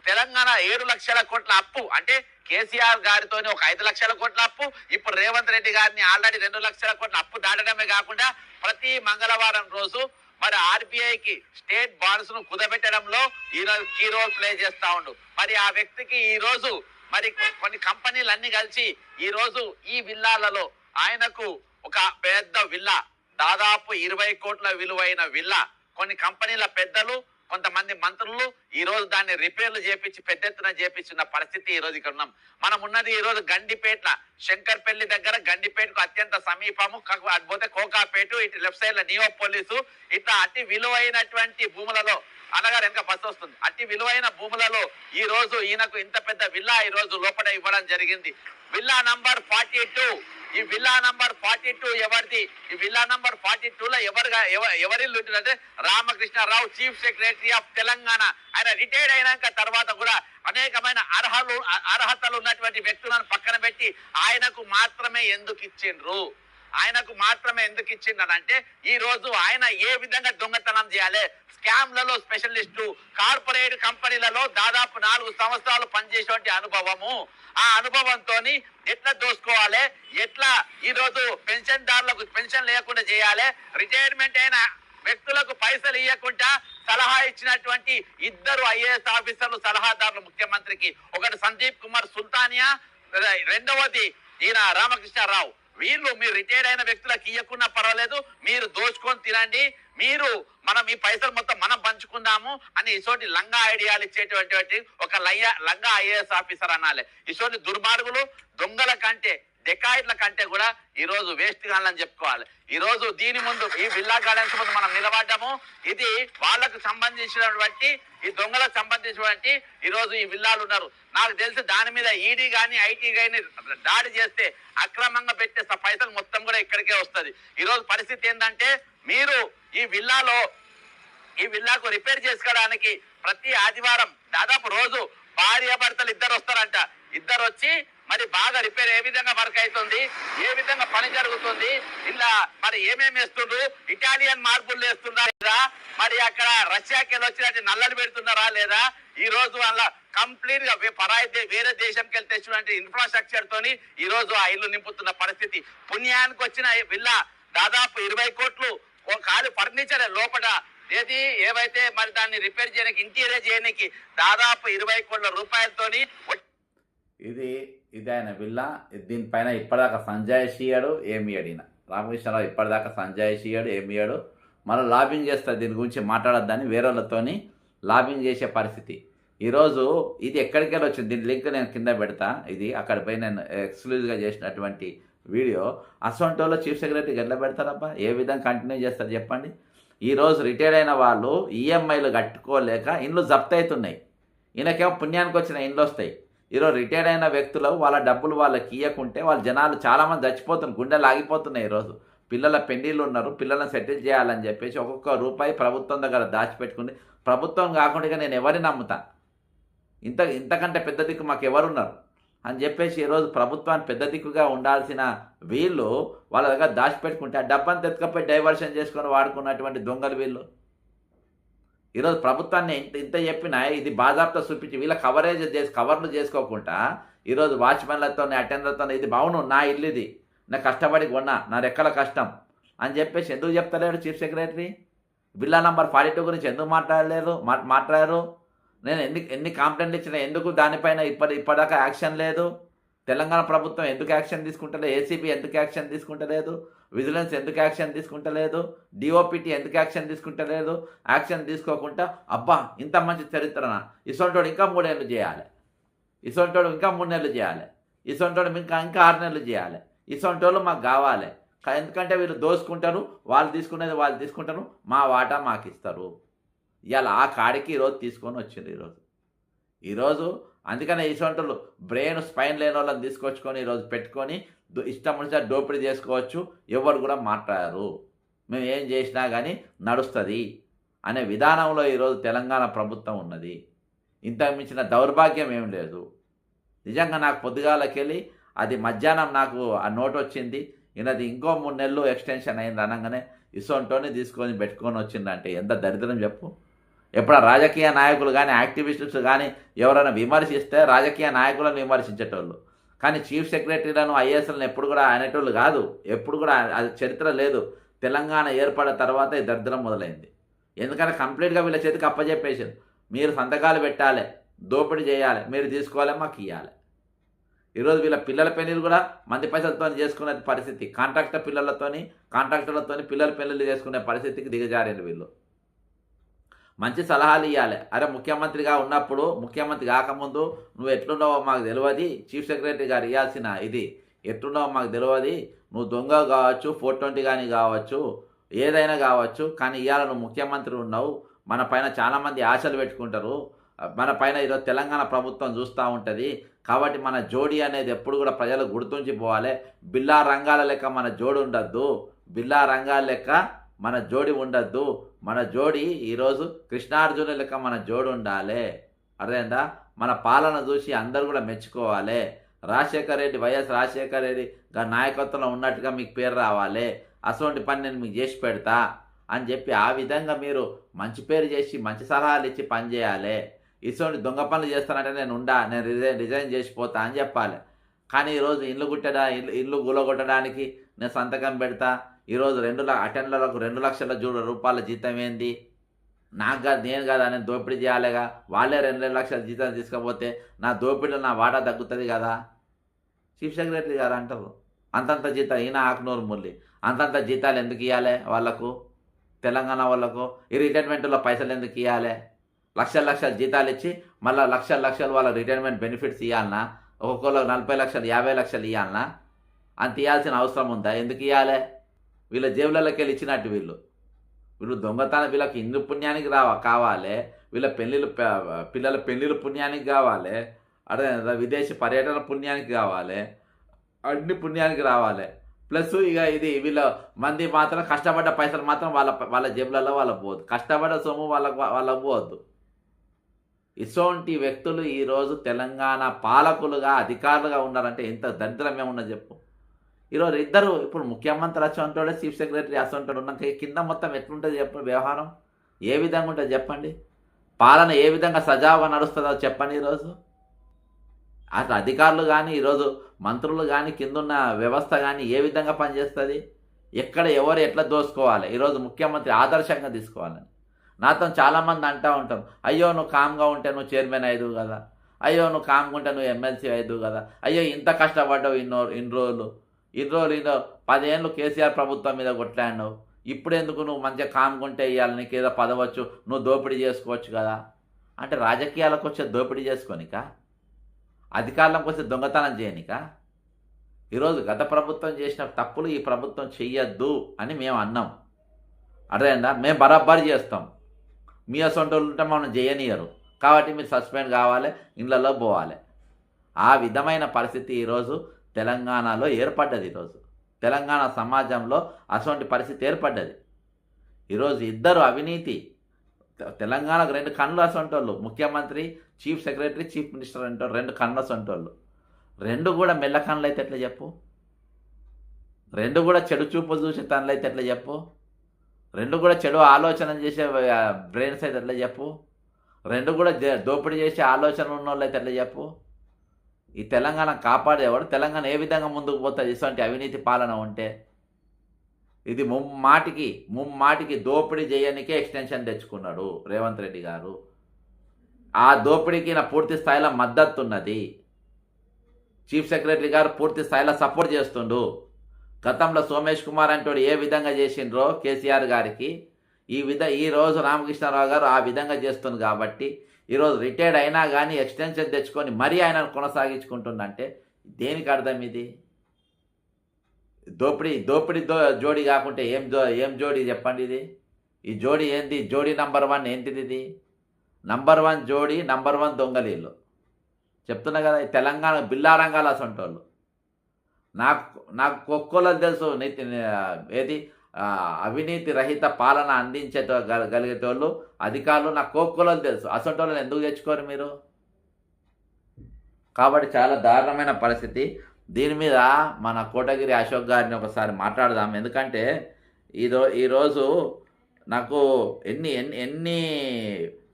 తెలంగాణ 7 లక్షల కోట్ల అప్పు, అంటే కేసీఆర్ గారితోనే ఒక 5 లక్షల కోట్ల అప్పు, ఇప్పుడు రేవంత్ రెడ్డి గారిని ఆల్రెడీ 2 లక్షల కోట్ల అప్పు దాటడమే కాకుండా ప్రతి మంగళవారం రోజు మరి ఆర్బీఐకి స్టేట్ బాండ్స్ ను కుదబెట్టడంలో ఈరోజు కీ రోల్ ప్లే చేస్తా ఉండు. మరి ఆ వ్యక్తికి ఈ రోజు మరి కొన్ని కంపెనీలు అన్ని కలిసి ఈ రోజు ఈ విల్లాలలో ఆయనకు ఒక పెద్ద విల్లా, దాదాపు 20 కోట్ల విలువైన విల్లా, కొన్ని కంపెనీల పెద్దలు, కొంతమంది మంత్రులు ఈ రోజు దాన్ని రిపేర్లు చేపించి పెద్ద ఎత్తున చేపించిన పరిస్థితి ఈ రోజు ఇక్కడ ఉన్నాం. మనం ఉన్నది ఈ రోజు గండిపేట, శంకర్పల్లి దగ్గర, గండిపేటకు అత్యంత సమీపము, పోతే కోకాపేట, ఇటు లెఫ్ట్ సైడ్ లో నియో పోలీసు, ఇట్లా అతి విలువైనటువంటి భూములలో, అనగా వెనక బస్సు వస్తుంది, అతి విలువైన భూములలో ఈ రోజు ఈయనకు ఇంత పెద్ద విల్లా ఈ రోజు లోపల ఇవ్వడం జరిగింది. విల్లా నంబర్ 42, ఈ విల్లా నంబర్ 42 ఎవరిది? ఈ విల్లా నంబర్ 42 లో ఎవరిల్లు ఉంటుందంటే Ramakrishna Rao, chief secretary of Telangana. ఆయన రిటైర్డ్ అయినాక తర్వాత కూడా అనేకమైన అర్హతలు ఉన్నటువంటి వ్యక్తులను పక్కన పెట్టి ఆయనకు మాత్రమే ఎందుకు ఇచ్చిండ్రు? ఆయనకు మాత్రమే ఎందుకు ఇచ్చిండ్రు అంటే ఈ రోజు ఆయన ఏ విధంగా దొంగతనం చేయాలి, స్కామ్లలో స్పెషలిస్టు, కార్పొరేట్ కంపెనీలలో దాదాపు 4 సంవత్సరాలు పనిచేసేటువంటి అనుభవము. ఆ అనుభవంతో ఎట్లా దోసుకోవాలి, ఎట్లా ఈ రోజు పెన్షన్దారులకు పెన్షన్ లేకుండా చేయాలి, రిటైర్మెంట్ అయిన వ్యక్తులకు పైసలు ఇవ్వకుండా సలహా ఇచ్చినటువంటి 2 ఐఏఎస్ ఆఫీసర్లు సలహాదారులు ముఖ్యమంత్రికి. ఒకటి సందీప్ కుమార్ సుల్తానియా, రెండవది ఈయన రామకృష్ణారావు. వీళ్ళు మీరు రిటైర్ అయిన వ్యక్తులకు ఇవ్వకున్నా పర్వాలేదు, మీరు దోచుకొని తినండి, మనం ఈ పైసలు మొత్తం మనం పంచుకుందాము అని ఇటువంటి లంగా ఐడియాలు ఇచ్చేటువంటి ఒక లంగా ఐఏఎస్ ఆఫీసర్ అనాలి. ఇటువంటి దుర్మార్గులు, దొంగల కంటే, డెకాయిట్ల కంటే కూడా ఈ రోజు వేస్ట్ కావాలని చెప్పుకోవాలి. ఈ రోజు దీని ముందు, ఈ బిర్లా గార్డెన్స్ ముందు మనం నిలబడ్డాము. ఇది వాళ్ళకు సంబంధించినటువంటి, ఈ దొంగలకు సంబంధించినటువంటి ఈ రోజు ఈ విల్లాలు ఉన్నారు. నాకు తెలిసి దాని మీద ఈడీ గాని ఐటీ గాని దాడి చేస్తే అక్రమంగా పెట్టే పైసలు మొత్తం కూడా ఇక్కడికే వస్తుంది. ఈ రోజు పరిస్థితి ఏంటంటే, మీరు ఈ విల్లాకు రిపేర్ చేసుకోవడానికి ప్రతి ఆదివారం దాదాపు రోజు భార్యాభర్తలు 2 వస్తారంట. 2 వచ్చి మరి బాగా రిపేర్ ఏ విధంగా వర్క్ అవుతుంది, ఏ విధంగా పని జరుగుతుంది, ఇలా మరి ఏమేమి వేస్తుండ్రు, ఇటాలియన్ మార్బుల్ వేస్తున్నారా లేదా, మరి అక్కడ రష్యాకి వెళ్ళి వచ్చినట్టు నల్లలు పెడుతున్నారా లేదా, ఈ రోజు అలా కంప్లీట్ గా వేరే దేశంకి వెళ్ళి తెచ్చినటువంటి ఇన్ఫ్రాస్ట్రక్చర్ తోని ఈ రోజు ఆ ఇల్లు నింపుతున్న పరిస్థితి. పుణ్యానికి వచ్చిన విల్లా దాదాపు 20 కోట్లు, ఒక ఖాళీ ఫర్నిచర్ లోపల ఏవైతే మరి దాన్ని రిపేర్ చేయడానికి, ఇంటీరియర్ చేయడానికి దాదాపు 20 కోట్ల రూపాయలతోని. ఇది ఆయన విల్లా. దీనిపైన ఇప్పటిదాకా సంజాయిషి ఇయ్యాడు, ఏమి ఇయ్యాడు. ఈయన రామకృష్ణరావు ఇప్పటిదాకా సంజాయిషి ఇయ్యాడు, ఏమి ఇయ్యాడు. మనం లాబింగ్ చేస్తారు, దీని గురించి మాట్లాడొద్దని వేరే వాళ్ళతోని లాబింగ్ చేసే పరిస్థితి. ఈరోజు ఇది ఎక్కడికి వెళ్ళి వచ్చింది, దీని లింక్ నేను కింద పెడతా. ఇది అక్కడ పోయి నేను ఎక్స్క్లూజివ్గా చేసినటువంటి వీడియో. అసొంటోలో చీఫ్ సెక్రటరీకి ఎట్లా పెడతారబ్బా, ఏ విధంగా కంటిన్యూ చేస్తారు చెప్పండి. ఈరోజు రిటైర్ అయిన వాళ్ళు ఈఎంఐలు కట్టుకోలేక ఇండ్లు జప్తు అవుతున్నాయి. ఈయనకేమో పుణ్యానికి వచ్చిన ఇండ్లు వస్తాయి. ఈరోజు రిటైర్ అయిన వ్యక్తులు వాళ్ళ డబ్బులు వాళ్ళకి ఇవ్వకుంటే వాళ్ళ జనాలు చాలామంది చచ్చిపోతున్నారు, గుండెలు ఆగిపోతున్నాయి. ఈరోజు పిల్లల పెళ్లిళ్ళు ఉన్నారు, పిల్లలను సెటిల్ చేయాలని చెప్పేసి ఒక్కొక్క రూపాయి ప్రభుత్వం దగ్గర దాచిపెట్టుకుని, ప్రభుత్వం కాకుండా నేను ఎవరిని నమ్ముతా, ఇంతకంటే పెద్ద దిక్కు మాకు ఎవరున్నారు అని చెప్పేసి ఈరోజు ప్రభుత్వాన్ని పెద్ద దిక్కుగా ఉండాల్సిన వీళ్ళు వాళ్ళ దగ్గర దాచిపెట్టుకుంటే ఆ డబ్బంతా ఎత్తుకపోయి డైవర్షన్ చేసుకొని వాడుకున్నటువంటి దొంగలు వీళ్ళు. ఈరోజు ప్రభుత్వాన్ని ఇంత చెప్పినా ఇది బాజాప్తా చూపించి వీళ్ళ కవర్లు చేసుకోకుండా ఈరోజు వాచ్మెన్లతో, అటెండర్లతో ఇది బాగును, నా ఇల్లు ఇది, నా కష్టపడి కొన్నా, నా రెక్కల కష్టం అని చెప్పేసి ఎందుకు చెప్తలేడు చీఫ్ సెక్రటరీ? బిల్లా నంబర్ 42 గురించి ఎందుకు మాట్లాడారు? నేను ఎన్ని కంప్లైంట్లు ఇచ్చినా ఎందుకు దానిపైన ఇప్పటిదాకా యాక్షన్ లేదు? తెలంగాణ ప్రభుత్వం ఎందుకు యాక్షన్ తీసుకుంటలేదు? ఏసీబీ ఎందుకు యాక్షన్ తీసుకుంటలేదు? విజిలెన్స్ ఎందుకు యాక్షన్ తీసుకుంటలేదు? డిఓపిటి ఎందుకు యాక్షన్ తీసుకుంటలేదు? యాక్షన్ తీసుకోకుండా అబ్బా ఇంత మంచి చరిత్రనా, ఇసొంటోడు ఇంకా 3 ఏళ్ళు చేయాలి, ఇసొంటోడు ఇంకా 3 నెలలు చేయాలి, ఇసొంటోడు ఇంకా 6 నెలలు చేయాలి, ఇసొంటోళ్ళు మాకు కావాలి. ఎందుకంటే వీళ్ళు దోసుకుంటారు, వాళ్ళు తీసుకుంటారు, మా వాటా మాకు ఇస్తారు. ఇవాళ ఆ కాడికి ఈరోజు తీసుకొని వచ్చింది. ఈరోజు అందుకనే ఇసొంటోళ్ళు బ్రెయిన్ స్పైన్ లేని వాళ్ళని తీసుకొచ్చుకొని ఈరోజు పెట్టుకొని ఇష్టం వచ్చిన దోపిడీ చేసుకోవచ్చు, ఎవరు కూడా మాట్లాడారు, మేము ఏం చేసినా కానీ నడుస్తుంది అనే విధానంలో ఈరోజు తెలంగాణ ప్రభుత్వం ఉన్నది. ఇంతకు మించిన దౌర్భాగ్యం ఏం లేదు. నిజంగా నాకు పొద్దుగాలకెళ్ళి అది మధ్యాహ్నం నాకు ఆ నోట్ వచ్చింది, ఈయనది ఇంకో 3 నెలలు ఎక్స్టెన్షన్ అయింది అనగానే ఇసొంటోని తీసుకొని పెట్టుకొని వచ్చిందంటే ఎంత దరిద్రం చెప్పు. ఎప్పుడైనా రాజకీయ నాయకులు కానీ, యాక్టివిస్టులు కానీ ఎవరైనా విమర్శిస్తే రాజకీయ నాయకులను విమర్శించేటోళ్ళు, కానీ చీఫ్ సెక్రటరీలను, ఐఏఎస్లను ఎప్పుడు కూడా అనేటోళ్ళు కాదు. ఎప్పుడు కూడా అది చరిత్ర లేదు. తెలంగాణ ఏర్పడిన తర్వాత ఈ దరిద్రం మొదలైంది. ఎందుకంటే కంప్లీట్గా వీళ్ళ చేతికి అప్పచెప్పేసారు, మీరు సంతకాలు పెట్టాలి, దోపిడీ చేయాలి, మీరు తీసుకోవాలి, మాకు ఇవ్వాలి. ఈరోజు వీళ్ళ పిల్లల పెళ్ళిళ్ళు కూడా మంది పైసలతో చేసుకునే పరిస్థితి, కాంట్రాక్టర్లతో పిల్లల పెళ్ళిళ్ళు చేసుకునే పరిస్థితికి దిగజారేది వీళ్ళు. మంచి సలహాలు ఇవ్వాలి. అరే ముఖ్యమంత్రిగా ఉన్నప్పుడు, ముఖ్యమంత్రి కాకముందు నువ్వు ఎట్లున్నావో మాకు తెలియదు, చీఫ్ సెక్రటరీ గారు ఇవ్వాల్సిన ఇది ఎట్లున్నావో మాకు తెలియదు, నువ్వు దొంగ కావచ్చు, 420 కానీ కావచ్చు, ఏదైనా కావచ్చు, కానీ ఇవాళ నువ్వు ముఖ్యమంత్రి ఉన్నావు, మన పైన చాలామంది ఆశలు పెట్టుకుంటారు, మన పైన ఈరోజు తెలంగాణ ప్రభుత్వం చూస్తూ ఉంటుంది, కాబట్టి మన జోడి అనేది ఎప్పుడు కూడా ప్రజలు గుర్తుంచిపోవాలి. బిల్లా రంగాల లెక్క మన జోడి ఉండద్దు, బిల్లా రంగాల లెక్క మన జోడి ఉండద్దు, మన జోడి ఈరోజు కృష్ణార్జున లెక్క మన జోడి ఉండాలి. అర్థమైందా? మన పాలన చూసి అందరూ కూడా మెచ్చుకోవాలి. వైఎస్ రాజశేఖర రెడ్డి గారి నాయకత్వంలో ఉన్నట్టుగా మీకు పేరు రావాలి. అటువంటి పని నేను మీకు చేసి పెడతా అని చెప్పి ఆ విధంగా మీరు మంచి పేరు చేసి మంచి సలహాలు ఇచ్చి పని చేయాలి. ఇటువంటి దొంగ పనులు చేస్తానంటే నేను రిజైన్ చేసిపోతా అని చెప్పాలి. కానీ ఈరోజు ఇల్లు కూలగొట్టడానికి నేను సంతకం పెడతా, ఈరోజు అటెండర్లకు 2 లక్షల రూపాయల జీతం ఏంది, నాకు కాదు నేను కాదా నేను దోపిడీ చేయాలిగా, వాళ్ళే 2 లక్షల జీతం తీసుకపోతే నా దోపిడీలో నా వాటా తగ్గుతుంది కదా. చీఫ్ సెక్రటరీ గారు అంటారు అంతంత జీతం, ఈయన ఆకునూరు మురళి అంతంత జీతాలు ఎందుకు ఇవ్వాలి వాళ్ళకు, తెలంగాణ వాళ్ళకు ఈ రిటైర్మెంట్లో పైసలు ఎందుకు ఇవ్వాలి, లక్షల జీతాలు ఇచ్చి మళ్ళీ లక్షలు వాళ్ళ రిటైర్మెంట్ బెనిఫిట్స్ ఇవ్వాలన్నా, ఒక్కొక్కరు 40 లక్షలు 50 లక్షలు ఇవ్వాలన్నా, అంత ఇవ్వాల్సిన అవసరం ఉందా, ఎందుకు ఇవ్వాలి, వీళ్ళ జేబులలోకి వెళ్ళి ఇచ్చినట్టు వీళ్ళు దొంగతనం, వీళ్ళకి ఇందు పుణ్యానికి కావాలి, వీళ్ళ పిల్లల పెళ్ళిళ్ళ పుణ్యానికి కావాలి, అదే విదేశీ పర్యటన పుణ్యానికి కావాలి, అన్ని పుణ్యానికి రావాలి. ప్లస్ ఇక వీళ్ళ మంది మాత్రం కష్టపడ్డ పైసలు మాత్రం వాళ్ళ జేబులలో వాళ్ళకు పోవద్దు, కష్టపడ్డ సొమ్ము వాళ్ళకు పోవద్దు. ఇటువంటి వ్యక్తులు ఈరోజు తెలంగాణ పాలకులుగా అధికారులుగా ఉన్నారంటే ఎంత దరిద్రం ఏమున్నది చెప్పు. ఈరోజు ఇప్పుడు ముఖ్యమంత్రి అసంటోడే, చీఫ్ సెక్రటరీ అసంటోడు ఉన్నాక కింద మొత్తం ఎట్లుంటుంది చెప్పండి, వ్యవహారం ఏ విధంగా ఉంటుంది చెప్పండి, పాలన ఏ విధంగా సజావుగా నడుస్తుందో చెప్పండి. ఈరోజు అసలు అధికారులు కానీ ఈరోజు మంత్రులు కానీ కిందున్న వ్యవస్థ కానీ ఏ విధంగా పనిచేస్తుంది, ఎక్కడ ఎవరు ఎట్లా దోసుకోవాలి, ఈరోజు ముఖ్యమంత్రి ఆదర్శంగా తీసుకోవాలని. నాతో చాలామంది అంటూ ఉంటాం, అయ్యో నువ్వు కామ్గా ఉంటే నువ్వు చైర్మన్ అయ్యేదు కదా, అయ్యో నువ్వు కామ్గా ఉంటే నువ్వు ఎమ్మెల్సీ అయ్యేదు కదా, అయ్యో ఇంత కష్టపడ్డావు ఇన్ని రోజులు 10 ఏళ్ళు కేసీఆర్ ప్రభుత్వం మీద కొట్లాడినావు, ఇప్పుడు ఎందుకు నువ్వు మంచిగా కామ్గుంటే ఇవ్వాలి, నీకు ఏదో పదవచ్చు, నువ్వు దోపిడీ చేసుకోవచ్చు కదా. అంటే రాజకీయాలకు వచ్చే దోపిడీ చేసుకోనిక, అధికారంలోకి వచ్చే దొంగతనం చేయనిక. ఈరోజు గత ప్రభుత్వం చేసిన తప్పులు ఈ ప్రభుత్వం చెయ్యొద్దు అని మేము అన్నాం, అర్థమైందా, మేము బరాబర్ చేస్తాం, మీ అసొంటోళ్ళు ఉంటే మనం చేయనియరు కాబట్టి మీరు సస్పెండ్ కావాలి, ఇళ్ళలో పోవాలి. ఆ విధమైన పరిస్థితి ఈరోజు తెలంగాణలో ఏర్పడ్డది. ఈరోజు తెలంగాణ సమాజంలో అటువంటి పరిస్థితి ఏర్పడ్డది. ఈరోజు ఇద్దరు అవినీతి, తెలంగాణకు 2 కన్నులు అసంటోళ్ళు, ముఖ్యమంత్రి, చీఫ్ సెక్రటరీ, చీఫ్ మినిస్టర్ అంటారు, 2 కన్నులు అసంటోళ్ళు. 2 కూడా మెల్ల కన్నులు అయితే ఎట్లా చెప్పు, 2 కూడా చెడు చూపులు చూసే తనలు అయితే ఎట్లా చెప్పు, 2 కూడా చెడు ఆలోచన చేసే బ్రెయిన్స్ అయితే ఎట్లా చెప్పు, 2 కూడా దోపిడీ చేసే ఆలోచన ఉన్న వాళ్ళు అయితే ఎట్లా చెప్పు. ఈ తెలంగాణ కాపాడేవాడు, తెలంగాణ ఏ విధంగా ముందుకు పోతుంది ఇటువంటి అవినీతి పాలన ఉంటే. ఇది ముమ్మాటికి దోపిడీ చేయనికే ఎక్స్టెన్షన్ తెచ్చుకున్నాడు రేవంత్ రెడ్డి గారు. ఆ దోపిడీకి నా పూర్తి స్థాయిలో మద్దతు ఉన్నది. చీఫ్ సెక్రటరీ గారు పూర్తి స్థాయిలో సపోర్ట్ చేస్తుండు. గతంలో సోమేష్ కుమార్ అంటోడు ఏ విధంగా చేసిండ్రో కేసీఆర్ గారికి, ఈరోజు రామకృష్ణారావు గారు ఆ విధంగా చేస్తుంది కాబట్టి ఈరోజు రిటైర్డ్ అయినా కానీ ఎక్స్టెన్షన్ తెచ్చుకొని మరీ ఆయనను కొనసాగించుకుంటుందంటే దేనికి అర్థం ఇది? దోపిడీ జోడి కాకుంటే ఏం జోడి చెప్పండి ఇది? ఈ జోడి ఏంది? జోడి నంబర్ 1 ఏంటిది ఇది? నంబర్ 1 జోడి, నంబర్ 1 దొంగలీళ్ళు. చెప్తున్నా కదా, ఈ తెలంగాణ బిల్లారంగాలు అసంటోళ్ళు. నాకు కొక్కోళ్ళని తెలుసు, అవినీతి రహిత పాలన గలిగేటోళ్ళు అధికారులు నాకు కోక్కోళ్ళని తెలుసు. అసంటోళ్ళని ఎందుకు తెచ్చుకోరు మీరు? కాబట్టి చాలా దారుణమైన పరిస్థితి. దీని మీద మన కోటగిరి అశోక్ గారిని ఒకసారి మాట్లాడదాం. ఎందుకంటే ఈరోజు నాకు ఎన్ని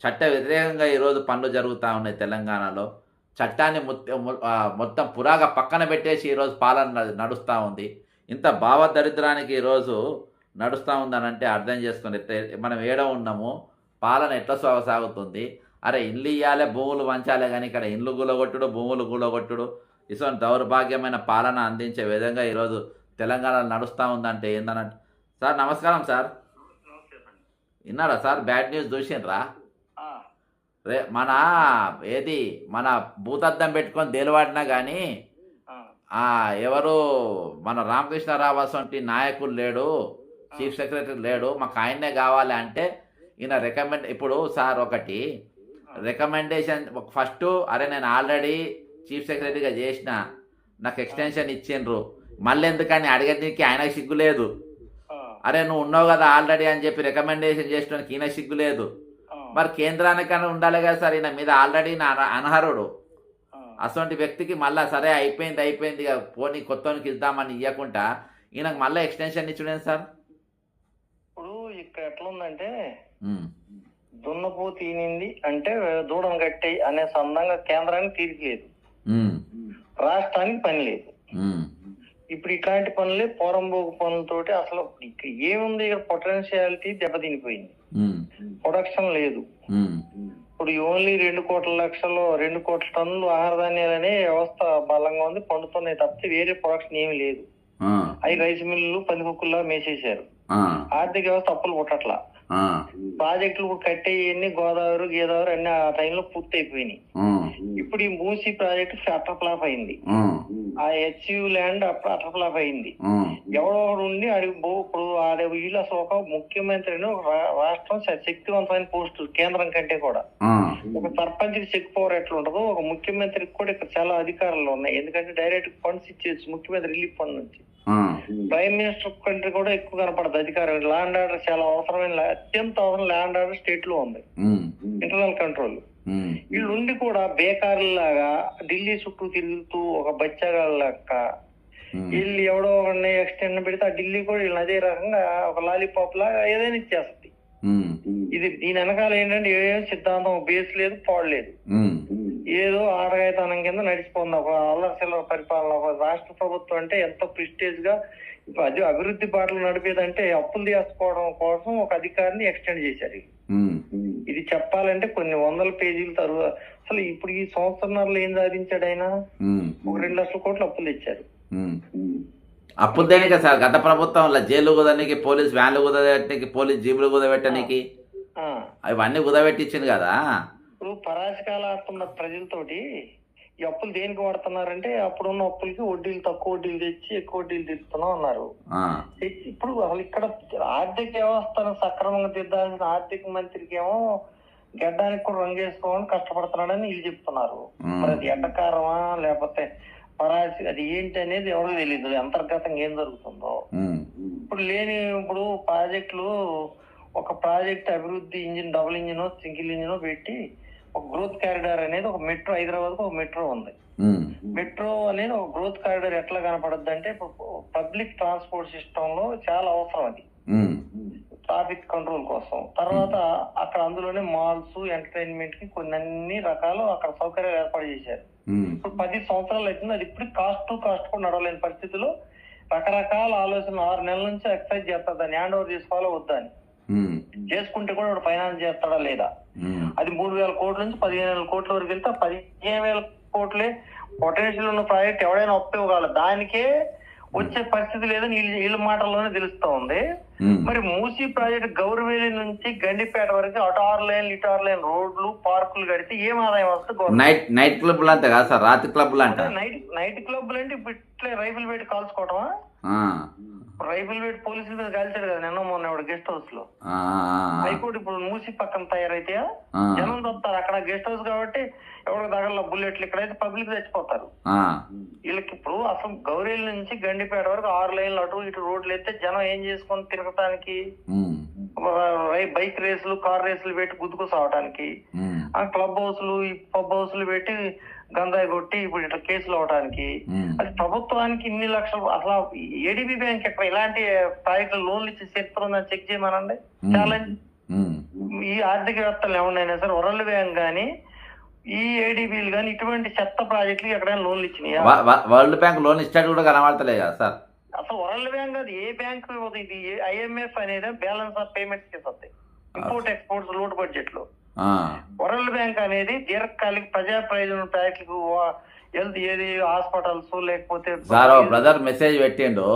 చట్ట వ్యతిరేకంగా ఈరోజు పనులు జరుగుతూ ఉన్నాయి తెలంగాణలో. చట్టాన్ని మొత్తం పురాగా పక్కన పెట్టేసి ఈరోజు పాలన నడుస్తూ ఉంది. ఇంత భావదరిద్రానికి ఈరోజు నడుస్తూ ఉందనంటే అర్థం చేసుకుని మనం ఉన్నాము, పాలన ఎట్లా సాగుతుంది. అరే ఇల్లు ఇవ్వాలి, భూములు వంచాలి, కానీ ఇక్కడ ఇల్లు గులగొట్టుడు, భూములు గులగొట్టుడు, ఇటువంటి దౌర్భాగ్యమైన పాలన అందించే విధంగా ఈరోజు తెలంగాణ నడుస్తూ ఉందంటే ఏందనంటే. సార్ నమస్కారం సార్. విన్నారా సార్? బ్యాడ్ న్యూస్ చూసిండ్రా? మన భూతద్దం పెట్టుకొని దేలువాడినా కానీ ఎవరు మన రామకృష్ణారావు అసంటి నాయకులు లేడు, చీఫ్ సెక్రటరీ లేడు, మాకు ఆయన్నే కావాలి అంటే ఈయన ఇప్పుడు సార్ ఒకటి రికమెండేషన్ ఫస్ట్, అరే నేను ఆల్రెడీ చీఫ్ సెక్రటరీగా చేసిన, నాకు ఎక్స్టెన్షన్ ఇచ్చిండ్రు, మళ్ళీ ఎందుకని అడిగేదానికి ఆయనకు సిగ్గు లేదు. అరే నువ్వు ఉన్నావు కదా ఆల్రెడీ అని చెప్పి రికమెండేషన్ చేసడానికి ఈయన సిగ్గు లేదు. మరి కేంద్రానికన్నా ఉండాలి కదా సార్, ఈయన మీద ఆల్రెడీ అనర్హుడు. అటువంటి వ్యక్తికి మళ్ళీ సరే అయిపోయింది ఇక పోనీ కొత్తనికి ఇద్దామని ఇవ్వకుండా ఈయనకు మళ్ళీ ఎక్స్టెన్షన్ ఇచ్చుడేం సార్? ఇప్పుడు ఇక్కడ ఎట్లా ఉందంటే ఉమ్, దున్నపో తీనింది అంటే దూడను కట్టేయి అనే సందంగా కేంద్రానికి తీరిక లేదు, ఉమ్, రాష్ట్రానికి పని లేదు. ఉమ్, ఇప్పుడు ఇట్లాంటి పనులే పోరంబోగు పనులతోటి అసలు ఇక్కడ ఏముంది, ఇక్కడ పొటెన్షియాలిటీ దెబ్బతినిపోయింది, ఉమ్, ప్రొడక్షన్ లేదు. ఉమ్, ఇప్పుడు ఓన్లీ 2 కోట్ల టన్నులు ఆహార ధాన్యాలనే వ్యవస్థ బలంగా ఉంది, పండుతున్నాయి తప్పితే వేరే ప్రొడక్షన్ ఏమీ లేదు. ఆ, అవి రైస్ మిల్లులు పందికొక్కుల్లా మేసేశారు. ఆ, ఆర్థిక వ్యవస్థ అప్పులు పుట్టట్లా. ఆ, ప్రాజెక్టులు కట్టేయన్ని గోదావరి అన్ని ఆ టైంలో పూర్తి అయిపోయినాయి. ఆ, ఇప్పుడు ఈ మూసీ ప్రాజెక్టు అటర్ ఫ్లాప్ అయింది, ఆ, ఆ హెచ్యు ల్యాండ్ అటర్ ఫ్లాప్ అయింది. ఆ, ఎవడో ఒకడు ఉండి ఇప్పుడు వీళ్ళు అసలు ఒక ముఖ్యమంత్రిని ఒక రాష్ట్రం శక్తివంతమైన పోస్టు కేంద్రం కంటే కూడా. ఆ, ఒక సర్పంచ్ కి చెక్ పవర్ ఎట్లా ఉంటుందో ఒక ముఖ్యమంత్రికి కూడా ఇక్కడ చాలా అధికారాలు ఉన్నాయి. ఎందుకంటే డైరెక్ట్ ఫండ్స్ ఇచ్చేసి ముఖ్యమంత్రి రిలీఫ్ ఫండ్ నుంచి ఆ, ప్రైమ్ మినిస్టర్ కంటే కూడా ఎక్కువ కనపడదు అధికారం. ల్యాండ్ ఆర్డర్ చాలా అవసరమైన అత్యంత అవసరం ల్యాండ్ ఆర్డర్ స్టేట్ లో ఉంది, ఉమ్, ఇంటర్నల్ కంట్రోల్. ఉమ్, వీళ్ళు ఉండి కూడా బేకారులాగా ఢిల్లీ చుట్టూ తిరుగుతూ ఒక బచ్చాగాళ్ళ లెక్క ఉమ్, వీళ్ళు ఎవడో ఒకరిని ఎక్స్టెండ్ పెడితే ఆ ఢిల్లీ కూడా వీళ్ళని అదే రకంగా ఒక లాలీపాప్ లాగా ఏదైనా ఇచ్చేస్తుంది. ఉమ్, దీని వెనకాల ఏంటంటే ఏ సిద్ధాంతం బేస్ లేదు, పాడలేదు, ఉమ్, ఏదో ఆడగాయతనం కింద నడిచిపోతుంది. ఒక అల్లరి చిల్లర పరిపాలన. ఒక రాష్ట్ర ప్రభుత్వం అంటే ఎంతో ప్రిస్టేజ్ గా అది అభివృద్ధి బాటలు నడిపేదంటే అప్పులు తీసుకోవడం కోసం ఒక అధికారిని ఎక్స్టెండ్ చేశారు. ఉమ్, ఇది చెప్పాలంటే కొన్ని వందల పేజీల తరువాత అసలు ఇప్పుడు ఈ సంవత్సరంలో ఏం సాధించాడు ఆయన? ఉమ్, ఒక 2 లక్షల కోట్లు అప్పులు తెచ్చారు. ఉమ్. అప్పులు దేనికే సార్? గత ప్రభుత్వంలో జైలు కుదరనికి, పోలీస్ వ్యాన్లు కుదరబెట్టడానికి, పోలీస్ జీబులు కుదరబెట్టడానికి ఆ, అవన్నీ కుదరబెట్టించింది కదా. ఇప్పుడు పరాశకాలు ఆడుతున్న ప్రజలతోటి ఈ అప్పులు దేనికి వాడుతున్నారంటే అప్పుడున్న అప్పులకి వడ్డీలు తక్కువ వడ్డీలు తెచ్చి ఎక్కువ వడ్డీలు తెస్తున్నాం అన్నారు. ఆ, ఇప్పుడు అసలు ఇక్కడ ఆర్థిక వ్యవస్థను సక్రమంగా దిద్దాల్సిన ఆర్థిక మంత్రికి ఏమో గడ్డానికి కూడా రంగేసుకోవడానికి కష్టపడుతున్నాడని వీళ్ళు చెప్తున్నారు. మరి అది ఎండకారమా లేకపోతే పరాసి అది ఏంటి అనేది ఎవరికి తెలియదు, అంతర్గతంగా ఏం జరుగుతుందో. ఉమ్, ఇప్పుడు ప్రాజెక్టులు ఒక ప్రాజెక్ట్ అభివృద్ధి engine double engine single engine పెట్టి ఒక గ్రోత్ కారిడార్ అనేది ఒక మెట్రో, హైదరాబాద్ ఒక మెట్రో ఉంది. ఉమ్, మెట్రో అనేది ఒక గ్రోత్ కారిడార్ ఎట్లా కనపడద్దు అంటే పబ్లిక్ ట్రాన్స్పోర్ట్ సిస్టమ్ లో చాలా అవసరం అది, ఉమ్, ట్రాఫిక్ కంట్రోల్ కోసం. తర్వాత అక్కడ అందులోనే మాల్స్, ఎంటర్టైన్మెంట్ కి కొన్ని అన్ని రకాలు అక్కడ సౌకర్యాలు ఏర్పాటు చేశారు. ఉమ్, ఇప్పుడు 10 సంవత్సరాలు అవుతుంది, అది ఇప్పుడు కాస్ట్ కూడా నడవలేని పరిస్థితిలో రకరకాల ఆలోచన 6 నెలల నుంచి ఎక్సైజ్ చేస్తారు దాన్ని హ్యాండ్ ఓవర్ చేసుకోవాలో వద్దా అని. ఉమ్, చేసుకుంటే కూడా వాడు ఫైనాన్స్ చేస్తాడా లేదా? ఉమ్, అది 3,000 కోట్ల నుంచి 15,000 కోట్ల వరకు వెళ్తే 15,000 కోట్లే పొటెన్షియల్ ఉన్న ప్రాజెక్ట్ ఎవడైనా ఒప్పు ఇవ్వగలరు, దానికే వచ్చే పరిస్థితి లేదని వీళ్ళ మాటల్లోనే తెలుస్తా ఉంది. ఉమ్. మరి మూసీ ప్రాజెక్ట్ గౌరవేలి నుంచి గండిపేట వరకు అటు 6 లైన్లు ఇటు 6 లైన్ రోడ్లు పార్కులు కడితే ఏం ఆదాయం వస్తుంది? నైట్ క్లబ్లు అంతే కదా సార్, రాత్రి క్లబ్లు అంట. నైట్ క్లబ్లు అంటే ఇప్పుడు ఇట్లే రైఫిల్ పెట్టి కాల్చుకోవటమా? ఆ, రైఫిల్ పెట్టి పోలీసుల మీద కాల్చాడు కదా నిన్న మొన్న గెస్ట్ హౌస్ లో. ఆ, హైకోర్టు ఇప్పుడు మూసి పక్కన తయారైతే ఆ, జనం వస్తారు, అక్కడ గెస్ట్ హౌస్ కాబట్టి ఎవరికి దగ్గరలో బుల్లెట్లు, ఇక్కడైతే పబ్లిక్ చచ్చిపోతారు. ఆ, వీళ్ళకి ఇప్పుడు అసలు గౌరీల నుంచి గండిపేట వరకు 6 లైన్లు అటు ఇటు రోడ్లు అయితే జనం ఏం చేసుకొని తిరగటానికి? ఉమ్, బైక్ రేసులు, కార్ రేసులు పెట్టి గుద్దుకు సావటానికి, ఉమ్, ఆ క్లబ్ హౌస్లు, ఈ పబ్ హౌస్లు పెట్టి గంజాయి కొట్టి ఇప్పుడు ఇట్లా కేసులు అవడానికి. ఉమ్, అది ప్రభుత్వానికి ఇన్ని లక్షలు. అసలు ఏడీబీ బ్యాంక్ ఎక్కడ ఇలాంటి ప్రాజెక్టులు లోన్లు ఇచ్చి చరిత్ర ఉందని చెక్ చేయమనండి. ఛాలెంజ్. ఉమ్, ఈ ఆర్థిక వ్యవస్థలు ఏమన్నాయినా సరే వరల్డ్ బ్యాంక్ కానీ ఈ ఏడీబీలు కానీ ఇటువంటి చెత్త ప్రాజెక్టులు ఎక్కడైనా లోన్లు ఇచ్చినాయా? వరల్డ్ బ్యాంక్ లోన్ ఇచ్చాడు కూడా కనబడతలేదు కదా సార్. అసలు వరల్డ్ బ్యాంక్ అది ఏ బ్యాంక్? ఇది ఐఎంఎఫ్ అనేది బ్యాలెన్స్ ఆఫ్ పేమెంట్స్ కి వస్తాయి, ఇంపోర్ట్ ఎక్స్పోర్ట్స్ లోటు బడ్జెట్ లో. ఆ, వరల్డ్ బ్యాంక్ అనేది దీర్ఘకాలిక ప్రజా ప్రయోజన ప్రాజెక్టులకు ఏది హాస్పిటల్స్ లేకపోతే సార్ బ్రదర్ మెసేజ్ పెట్టిండు,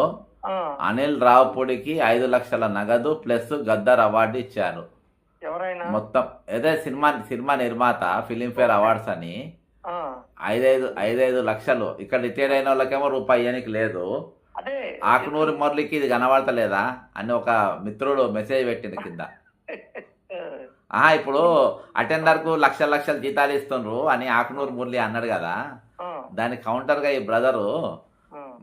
ఆ, అనిల్ రావుపూడికి 5 లక్షల నగదు ప్లస్ గద్దర్ అవార్డు ఇచ్చారు. ఎవరైనా మొత్తం ఏదో సినిమా నిర్మాత ఫిలింఫేర్ అవార్డ్స్ అని ఆ, 5 లక్షలు. ఇక్కడ రిటైర్ అయిన వాళ్ళకేమో రూపాయి ఇయ్యనికి లేదు. అదే ఆకునూరి మురళికి ఇది కనబడతలేదా అని ఒక మిత్రుడు మెసేజ్ పెట్టింది కింద. ఇప్పుడు అటెండర్కు లక్షల జీతాలు ఇస్తుండ్రు అని ఆకునూరు మురళి అన్నాడు కదా, దాని కౌంటర్గా ఈ బ్రదరు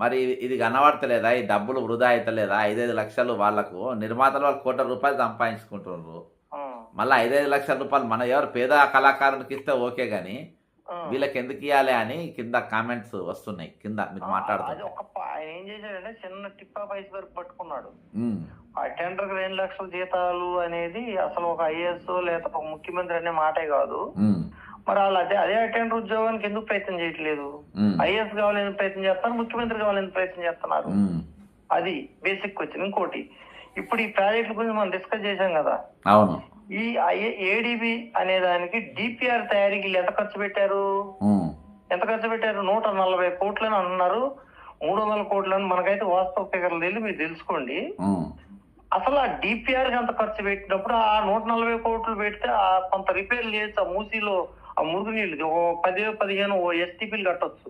మరి ఇది కనబడతలేదా, ఈ డబ్బులు వృధా అవుతలేదా? 5 లక్షలు వాళ్ళకు నిర్మాతలు వాళ్ళు ₹1,00,00,000 సంపాదించుకుంటున్నారు. మళ్ళీ 5 లక్షల రూపాయలు మన ఎవరు పేద కళాకారునికి ఇస్తే ఓకే, కానీ వీళ్ళకి ఎందుకు ఇవ్వాలి అని కింద కామెంట్స్ వస్తున్నాయి. కింద మీరు అది మాట్లాడుతున్నారు. ఆయన ఏం చేశాడంటే చిన్న టిప్ ఆఫ్ ఐస్బర్గ్ పట్టుకున్నాడు. ఆ టెండర్ 2 లక్షల జీతాలు అనేది అసలు ఒక ఐఏఎస్ లేదా ఒక ముఖ్యమంత్రి అనే మాటే కాదు. మరి వాళ్ళు అదే టెండర్ ఉద్యోగానికి ఎందుకు ప్రయత్నం చేయట్లేదు? ఐఏఎస్ కావాలని ప్రయత్నం చేస్తున్నారు, ముఖ్యమంత్రి కావాలని ప్రయత్నం చేస్తున్నారు. అది బేసిక్ క్వశ్చన్. ఇంకోటి, ఇప్పుడు ఈ ప్రాజెక్టుల గురించి మనం డిస్కస్ చేశాం కదా. అవును. ఈ ఏడిబి అనే దానికి డిపిఆర్ తయారీకి ఎంత ఖర్చు పెట్టారు? 140 కోట్లని అంటున్నారు, 300 కోట్లని. మనకైతే వాస్తవ ఫిగర్లు వెళ్ళి మీరు తెలుసుకోండి. అసలు ఆ డిపిఆర్ కి అంత ఖర్చు పెట్టినప్పుడు ఆ 140 కోట్లు పెడితే ఆ కొంత రిపేర్లు చేసి ఆ మూసీలో ఆ మురుగునీళ్ళు 10-15 ఎస్టీపీలు కట్టొచ్చు.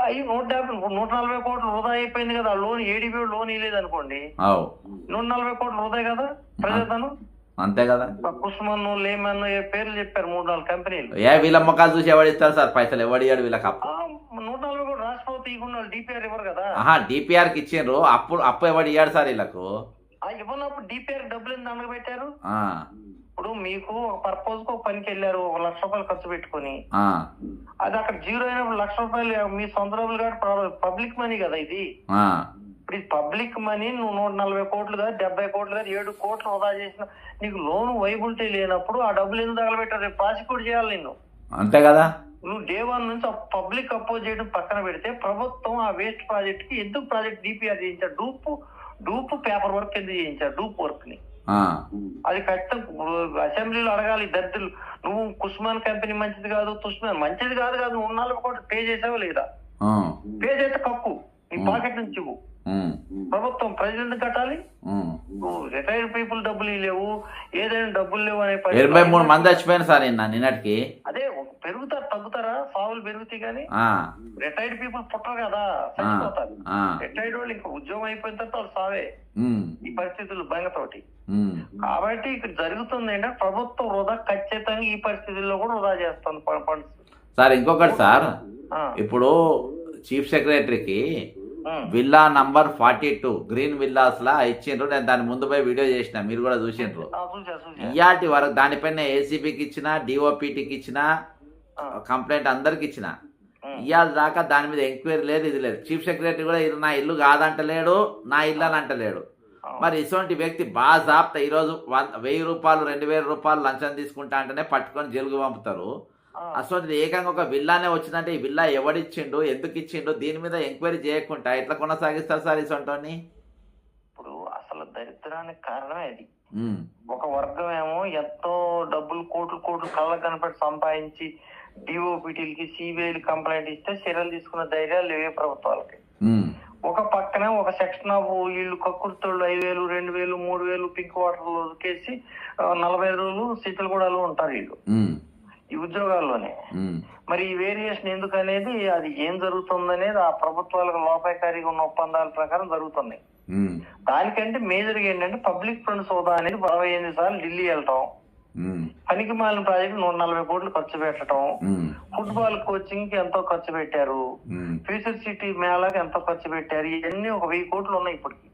అవి 140 కోట్లు వృధా అయిపోయింది కదా. లోన్ ఏడిబి లోన్ ఇవ్వలేదు అనుకోండి, 140 కోట్లు వృధా కదా ప్రజాధనం. అంతే కదా. కుస్మన్, లేమన్ పేర్లు చెప్పారు 3-4 కంపెనీలు. వీళ్ళ మొక్కలు చూసి ఎవడు ఇస్తారు సార్ పైసలు? ఎవడియాడు వీళ్ళకి? 140 కోట్లు రాష్ట్రపతి ఇవ్వకుండా డిపిఆర్ ఇవ్వరు కదా. డిపిఆర్ కి ఇచ్చిండ్రు, అప్పు ఎవడు ఇయ్యాడు సార్ వీళ్ళకు? ఇవ్వనప్పుడు డిపిఆర్ డబ్బులు ఎందుకు దండగ పెట్టారు? ఇప్పుడు మీకు ఒక పర్పస్ కు ఒక పనికి వెళ్ళారు, 1 లక్ష రూపాయలు ఖర్చు పెట్టుకుని, అది అక్కడ జీరో అయినప్పుడు 1 లక్ష రూపాయలు మీ సొంత డబ్బులు కాబట్టి పబ్లిక్ మనీ కదా ఇది. ఇప్పుడు ఈ పబ్లిక్ మనీ నువ్వు 140 కోట్లు కాదు, 70 కోట్లు కాదు, 7 కోట్లు వృధా చేసిన నీకు లోన్ వైబిలిటీ లేనప్పుడు ఆ డబ్బులు ఎందుకు తగలబెట్టారు? రేపు ప్రాసిక్యూట్ చేయాలి నిన్ను. అంతే కదా. నువ్వు డే 1 నుంచి పబ్లిక్ అపోజ్ చేయడం పక్కన పెడితే ప్రభుత్వం ఆ వేస్ట్ ప్రాజెక్ట్ కి ఎందుకు ప్రాజెక్ట్ డిపిఆర్ చేయించారు? డూప్ పేపర్ వర్క్ ఎందుకు చేయించారు? డూప్ వర్క్ ని అది ఖచ్చితంగా అసెంబ్లీలో అడగాలి. దరిద్రులు, నువ్వు కుస్మాన్ కంపెనీ మంచిది కాదు, తుస్మాన్ మంచిది కాదు, నువ్వు 140 కోట్లు పే చేసావా లేదా? పే చేస్తే కక్కు, నీ పాకెట్ నుంచి ఇవ్వు. ప్రభుత్వం ప్రజలు ఎందుకు కట్టాలి? రిటైర్డ్ పీపుల్ డబ్బులు లేవు, ఏదైనా డబ్బులు లేవు అనే 23 మంది చచ్చిపోయిన సార్ నిన్నటికి. అదే పెరుగుతారు, తగ్గుతారా? సావులు పెరుగుతాయి కానీ రిటైర్డ్ పీపుల్ పుట్టరు కదా, చచ్చిపోతారు. రిటైర్డ్ వాళ్ళు ఇంకా ఉద్యోగం అయిపోయిన తర్వాత వాళ్ళు సావే ఈ పరిస్థితులు భయంతోటి. కాబట్టి ఇక్కడ జరుగుతుంది ఏంటంటే ప్రభుత్వం వృధా ఖచ్చితంగా ఈ పరిస్థితుల్లో కూడా వృధా చేస్తుంది ఫండ్స్. సార్ ఇంకొకటి సార్, ఇప్పుడు చీఫ్ సెక్రటరీకి విల్లా నంబర్ 42 గ్రీన్ విల్లాస్ లా ఇచ్చిండ్రు. నేను దాని ముందు పోయి వీడియో చేసిన, మీరు కూడా చూసిండ్రు. ఇయాటి వరకు దానిపైన ఏసీబీకి ఇచ్చిన, డిఓపిటికి ఇచ్చిన, కంప్లైంట్ అందరికి ఇచ్చిన. ఇవాళ దాకా దాని మీద ఎంక్వైరీ లేదు, ఇది లేదు. చీఫ్ సెక్రటరీ కూడా ఇది నా ఇల్లు కాదంటలేడు, నా ఇల్లు అని అంటలేడు. మరి ఇటువంటి వ్యక్తి బాజాప్త ఈరోజు 1000 రూపాయలు 2000 రూపాయలు లంచం తీసుకుంటా అంటేనే పట్టుకొని జైలుకు పంపుతారు. అసలు ఏకంగా ఒక విల్లానే వచ్చిందంటే ఈ విల్లా ఎవడిచ్చిండు, ఎందుకు ఇచ్చిండు, దీని మీద ఎంక్వైరీ చేయకుండా ఎట్లా కొనసాగిస్తారు సార్ ఇసొంటోని? ఇప్పుడు అసలు దరిద్రానికి కారణమే అది. ఒక వర్గం ఏమో ఎంతో డబ్బులు కోట్లు కళ్ళకు కనపడి సంపాదించి డిఓపిటీలకి, సిబిఐలు కంప్లైంట్ ఇస్తే చర్యలు తీసుకున్న ధైర్యాలు లేవే ప్రభుత్వాలకి. ఒక పక్కనే ఒక సెక్షన్ ఆఫ్ వీళ్ళు కక్కుర్తోళ్ళు 5000, 2000, 3000 పింక్ వాటర్ కేసి 40 రోజులు శీతలగూడలో ఉంటారు వీళ్ళు ఈ ఉద్యోగాల్లోనే. మరి ఈ వేరియేషన్ ఎందుకు అనేది, అది ఏం జరుగుతుందనేది ఆ ప్రభుత్వాలకు లోపాయకారిగా ఉన్న ఒప్పందాల ప్రకారం జరుగుతున్నాయి. దానికంటే మేజర్ గా ఏంటంటే పబ్లిక్ ఫండ్స్ హోదా అనేది 28 సార్లు ఢిల్లీ వెళ్ళటం, పనికి మాలిన ప్రాజెక్టు 140 కోట్లు ఖర్చు పెట్టడం, ఫుట్బాల్ కోచింగ్ కి ఎంతో ఖర్చు పెట్టారు, ఫ్యూచర్ సిటీ మేళాకి ఎంతో ఖర్చు పెట్టారు. ఇవన్నీ ఒక 1000 కోట్లు ఉన్నాయి ఇప్పటికి.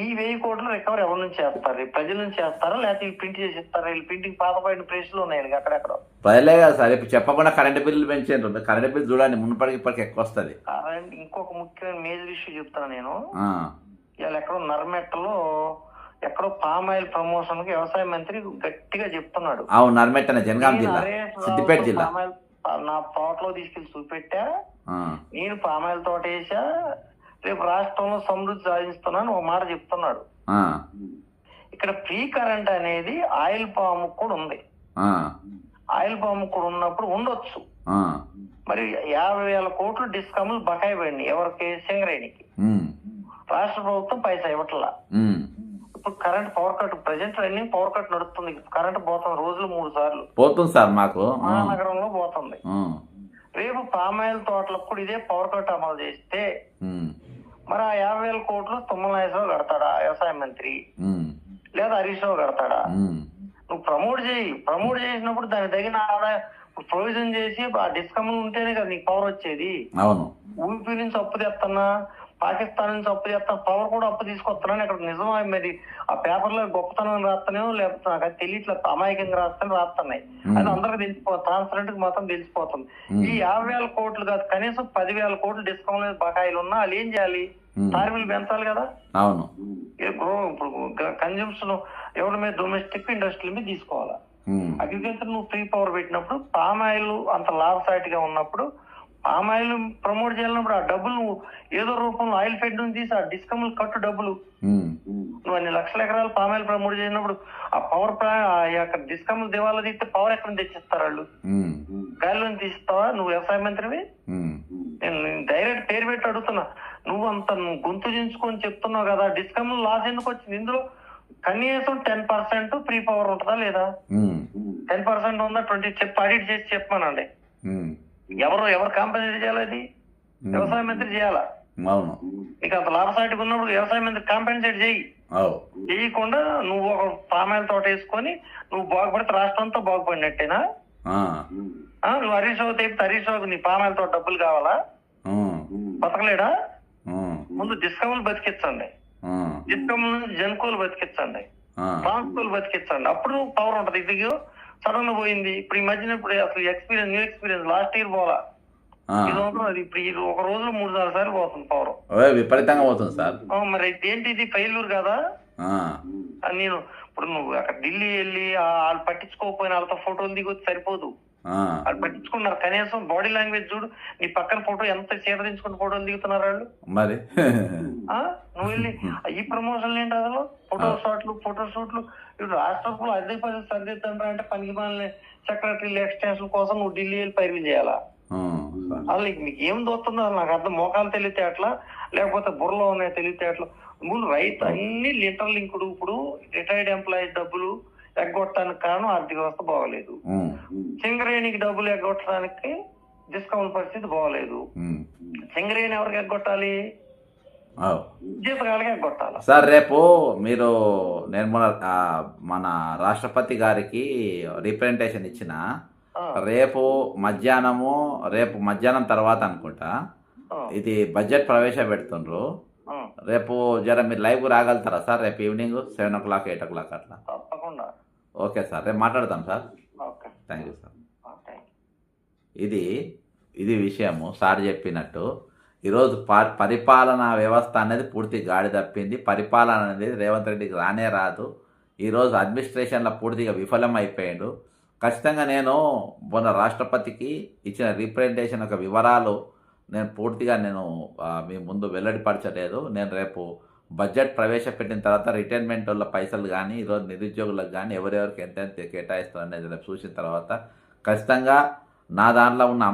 ఈ 1000 కోట్లు రికవర్ ఎవరి నుంచి చేస్తారు? ప్రజల నుంచి చేస్తారా, లేకపోతే వీళ్ళు ప్రింట్ చేసి ఇస్తారా? వీళ్ళు ప్రింటింగ్ పాతపడిన ప్లేస్లు ఉన్నాయి అక్కడెక్కడ. ప్రజలే కదా సార్, ఇప్పుడు చెప్పకుండా కరెంట్ బిల్లులు పెంచారు. కరెంట్ బిల్లు చూడండి, మునుపటికి ఇప్పటికి ఎక్కువ వస్తుంది. ఇంకొక ముఖ్యమైన మేజర్ ఇష్యూ చెప్తాను నేను. ఇవాళ ఎక్కడో నర్మెట్టలో ఎక్కడో పామ్ ఆయిల్ ప్రమోషన్ కి వ్యవసాయ మంత్రి గట్టిగా చెప్తున్నాడు. నర్మెట్ట జనగాం జిల్లా, సిద్దిపేట జిల్లా. నా తోటలో తీసుకెళ్లి చూపెట్టా, నేను పామాయిల్ తోట వేసా, రేపు రాష్ట్రంలో సమృద్ధి సాధిస్తున్నాను ఒక మాట చెప్తున్నాడు. ఇక్కడ ఫ్రీ కరెంట్ అనేది ఆయిల్ పాము కూడా ఉంది. ఆయిల్ పాము కూడా ఉన్నప్పుడు ఉండొచ్చు. మరి 50,000 కోట్లు డిస్కమ్లు బకాయి పడినాయి ఎవరికి? సింగరేణికి. రాష్ట్ర ప్రభుత్వం పైసా ఇవ్వట్లా. ఇప్పుడు current power cut, present running power cut నడుస్తుంది. కరెంట్ పోతుంది రోజులు 3 సార్లు పోతుంది సార్ మాకు, మహానగరంలో పోతుంది. రేపు పామాయిల్ తోటలకు కూడా ఇదే పవర్ కట్ అమలు చేస్తే మరి ఆ 50,000 కోట్లు తుమ్మల నాగేశ్వరరావు కడతాడా వ్యవసాయ మంత్రి, లేదా హరీష్ రావు కడతాడా? నువ్వు ప్రమోట్ చేసినప్పుడు దానికి తగిన ఆదాయం ప్రొవిజన్ చేసి ఆ డిస్కమ్ ఉంటేనే కదా నీకు పవర్ వచ్చేది. ఊపీ నుంచి అప్పు తెస్తున్నా, పాకిస్తాన్ నుంచి అప్పు చేస్తాను, పవర్ కూడా అప్పు తీసుకొస్తున్నాను. ఇక్కడ నిజం మరి ఆ పేపర్లో గొప్పతనం రాస్తానేమో, లేకపోతే నాకు అది తెలియట్లేదు, అమాయకంగా రాస్తున్నాయి. అది అందరికి తెలిసిపోతుంది, ట్రాన్స్పరెంట్ గా మొత్తం తెలిసిపోతుంది. ఈ 50,000 కోట్లు కాదు, కనీసం 10,000 కోట్లు డిస్కౌంట్ బకాయిలు ఉన్నా వాళ్ళు ఏం చేయాలి? టారిఫ్లు పెంచాలి కదా. అవును, ఇప్పుడు కన్జంప్షన్ ఎవరి మీద, డొమెస్టిక్ ఇండస్ట్రీ మీద తీసుకోవాలా. అగ్రికల్చర్ నువ్వు ఫ్రీ పవర్ పెట్టినప్పుడు, పామ్ ఆయిల్ అంత లాభసాటిగా ఉన్నప్పుడు, పామ్ ఆయిల్ ప్రమోట్ చేయాలన్నప్పుడు ఆ డబ్బులు నువ్వు ఏదో రూపంలో ఆయిల్ ఫెడ్ నుంచి తీసి ఆ డిస్కమ్లు కట్టు డబ్బులు. నువ్వు అన్ని లక్షల ఎకరాలు పామ్ ఆయిల్ ప్రమోట్ చేసినప్పుడు ఆ పవర్ అక్కడ డిస్కమ్లు దివాలా తీస్తే పవర్ ఎక్కడ నుంచి తెచ్చిస్తారు వాళ్ళు? గాలిలో తీస్తావా? నువ్వు వ్యవసాయ మంత్రివి. నేను డైరెక్ట్ పేరు పెట్టి అడుగుతున్నా. నువ్వు అంత గొంతు చించుకొని చెప్తున్నావు కదా, డిస్కమ్లు లాస్ ఎందుకు వచ్చింది? ఇందులో కనీసం 10% ఫ్రీ పవర్ ఉంటుందా లేదా? 10% ఉందా? 20 చెప్పి ఆడిట్ చేసి చెప్పమానండి. ఎవరు కాంపెన్సేట్ చేయాలి? అది వ్యవసాయ మంత్రి చేయాలా? అవును. నీకు అంత లాభసాటిగా ఉన్నప్పుడు వ్యవసాయ మంత్రి కాంపెన్సేట్ చేయి. చేయకుండా నువ్వు ఒక పామాయిల్ తోట వేసుకొని నువ్వు బాగుపడితే రాష్ట్రం అంతా బాగుపడినట్టేనా? నువ్వు హరీష్ రావు తెప్పితే హరీష్ రావుకి నీ పామాయిల్ తోట డబ్బులు కావాలా? బతకలేడా? ముందు డిస్కౌంట్లు బతికించండి, డిస్కౌంట్ నుంచి జన్కోలు బతికించండి, ట్రాన్స్కోలు బతికించండి, అప్పుడు పవర్ ఉంటది. ఇది సడన్ గా పోయింది. ఇప్పుడు ఈ మధ్యన ఇప్పుడు అసలు న్యూ ఎక్స్పీరియన్స్ లాస్ట్ ఇయర్ పోలా, ఇది అది ఇప్పుడు ఒక రోజులో 3-4 సార్లు పోతుంది పవర్, విపరీతంగా పోతుంది సార్. మరి ఏంటి ఇది ఫెయిల్యూర్ కదా? నేను ఇప్పుడు నువ్వు అక్కడ ఢిల్లీ వెళ్ళి వాళ్ళు పట్టించుకోకపోయినా వాళ్ళతో ఫోటోలు దిగొచ్చి సరిపోదు, వాళ్ళు పట్టించుకున్నారు. కనీసం బాడీ లాంగ్వేజ్ చూడు, నీ పక్కన ఫోటో ఎంత చీదరించుకుని ఫోటోలు దిగుతున్నారు వాళ్ళు. మరి నువ్వు వెళ్ళి ఈ ప్రమోషన్లు ఏంటి అసలు? ఫోటో షూట్లు ఇప్పుడు రాష్ట్రంలో అదే పని సర్దిద్దండ్రా అంటే పనికి పని సెక్రటరీ ఎక్స్టెన్షన్ కోసం నువ్వు ఢిల్లీ వెళ్ళి పైరులు చేయాలా? అసలు మీకు ఏం దోస్తుందో నాకు అర్థం. మోకాలు తెలితే అట్లా, లేకపోతే బుర్రలో ఉన్నాయి తెలితే అట్లా. ముందు రైతు అన్ని ఇంటర్లింకుడు. ఇప్పుడు రిటైర్డ్ ఎంప్లాయీస్ డబ్బులు ఎగ్గొట్టడానికి కారణం ఆర్థిక వ్యవస్థ బాగోలేదు. సింగరేణికి డబ్బులు ఎగ్గొట్టడానికి డిస్కౌంట్ పరిస్థితి బాగోలేదు. సింగరేణి ఎవరికి ఎగ్గొట్టాలి? జీతకాలకి ఎగ్గొట్టాలి. సార్ రేపు మీరు నేను మన రాష్ట్రపతి గారికి రిప్రజెంటేషన్ ఇచ్చిన రేపు మధ్యాహ్నం తర్వాత అనుకుంటా ఇది బడ్జెట్ ప్రవేశపెడుతుండ్రు. రేపు జర మీరు లైవ్ రాగలుగుతారా సార్? రేపు ఈవినింగ్ 7 o'clock 8 o'clock అట్లా. తప్పకుండా. ఓకే సార్, రేపు మాట్లాడతాం సార్. Thank you sir. ఇది విషయము సార్ చెప్పినట్టు. ఈరోజు పరిపాలనా వ్యవస్థ అనేది పూర్తి గాడి తప్పింది. పరిపాలన అనేది రేవంత్ రెడ్డికి రానే రాదు. ఈరోజు అడ్మినిస్ట్రేషన్లో పూర్తిగా విఫలం అయిపోయాడు. ఖచ్చితంగా నేను మొన్న రాష్ట్రపతికి ఇచ్చిన రిప్రజెంటేషన్ యొక్క వివరాలు నేను పూర్తిగా మీ ముందు వెల్లడిపరచలేదు. నేను రేపు బడ్జెట్ ప్రవేశపెట్టిన తర్వాత రిటైర్మెంట్ వాళ్ళ పైసలు కానీ ఈరోజు నిరుద్యోగులకు కానీ ఎవరెవరికి ఎంత కేటాయిస్తారు అనేది రేపు చూసిన తర్వాత ఖచ్చితంగా నా దాంట్లో ఉన్న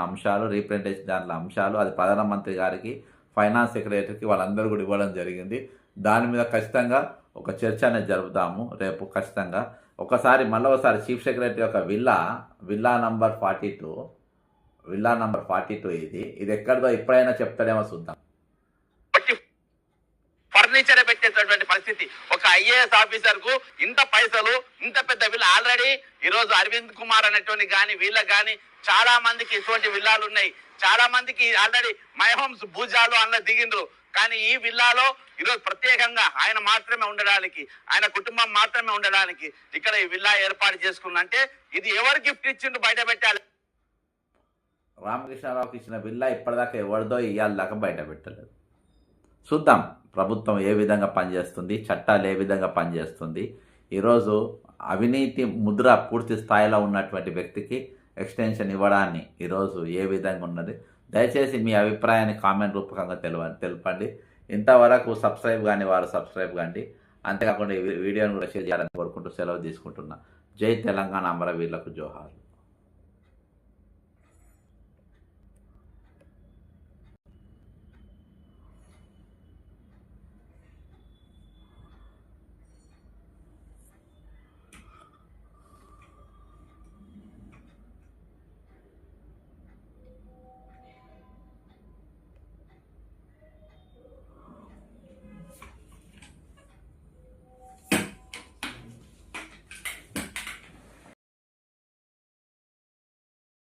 అంశాలు రీప్రజెంటేషన్ దాంట్లో అంశాలు అది ప్రధానమంత్రి గారికి, ఫైనాన్స్ సెక్రటరీకి వాళ్ళందరూ కూడా ఇవ్వడం జరిగింది. దాని మీద ఖచ్చితంగా ఒక చర్చ అనేది జరుపుతాము రేపు ఖచ్చితంగా. ఒకసారి చీఫ్ సెక్రటరీ యొక్క విల్లా నంబర్ 42 ఇది ఎక్కడిదో ఇప్పుడైనా చెప్తాడేమో చూద్దాం. ఫర్నిచర్ పెట్టేటటువంటి పరిస్థితి. ఒక ఐఏఎస్ ఆఫీసర్ కు ఇంత పైసలు, ఇంత పెద్ద విల్లా. ఆల్రెడీ ఈ రోజు అరవింద్ కుమార్ అనేటువంటి గాని వీళ్ళకి గాని చాలా మందికి ఇటువంటి విల్లాలు ఉన్నాయి. చాలా మందికి ఆల్రెడీ మై హోమ్స్ భూజాలు అన్న దిగిండ్రు. కానీ ఈ విల్లాలో ఈరోజు ప్రత్యేకంగా ఆయన మాత్రమే ఉండడానికి, ఆయన కుటుంబం మాత్రమే ఉండడానికి ఇక్కడ ఈ విల్లా ఏర్పాటు చేసుకున్నంటే ఇది ఎవరు గిఫ్ట్ ఇచ్చిండ్రు బయట పెట్టాలి. రామకృష్ణారావుకి ఇచ్చిన విల్లా ఇప్పటిదాకా ఎవరిదో ఇవాళ దాకా బయట పెట్టలేదు. చూద్దాం ప్రభుత్వం ఏ విధంగా పనిచేస్తుంది, చట్టాలు ఏ విధంగా పనిచేస్తుంది. ఈరోజు అవినీతి ముద్ర పూర్తి స్థాయిలో ఉన్నటువంటి వ్యక్తికి ఎక్స్టెన్షన్ ఇవ్వడాన్ని ఈరోజు ఏ విధంగా ఉన్నది, దయచేసి మీ అభిప్రాయాన్ని కామెంట్ రూపకంగా తెలపండి. ఇంతవరకు సబ్స్క్రైబ్ కానీ వారు సబ్స్క్రైబ్ కండి. అంతేకాకుండా ఈ వీడియోను కూడా షేర్ చేయాలని కోరుకుంటూ సెలవు తీసుకుంటున్నా. జై తెలంగాణ, అమరవీరులకు జోహార్.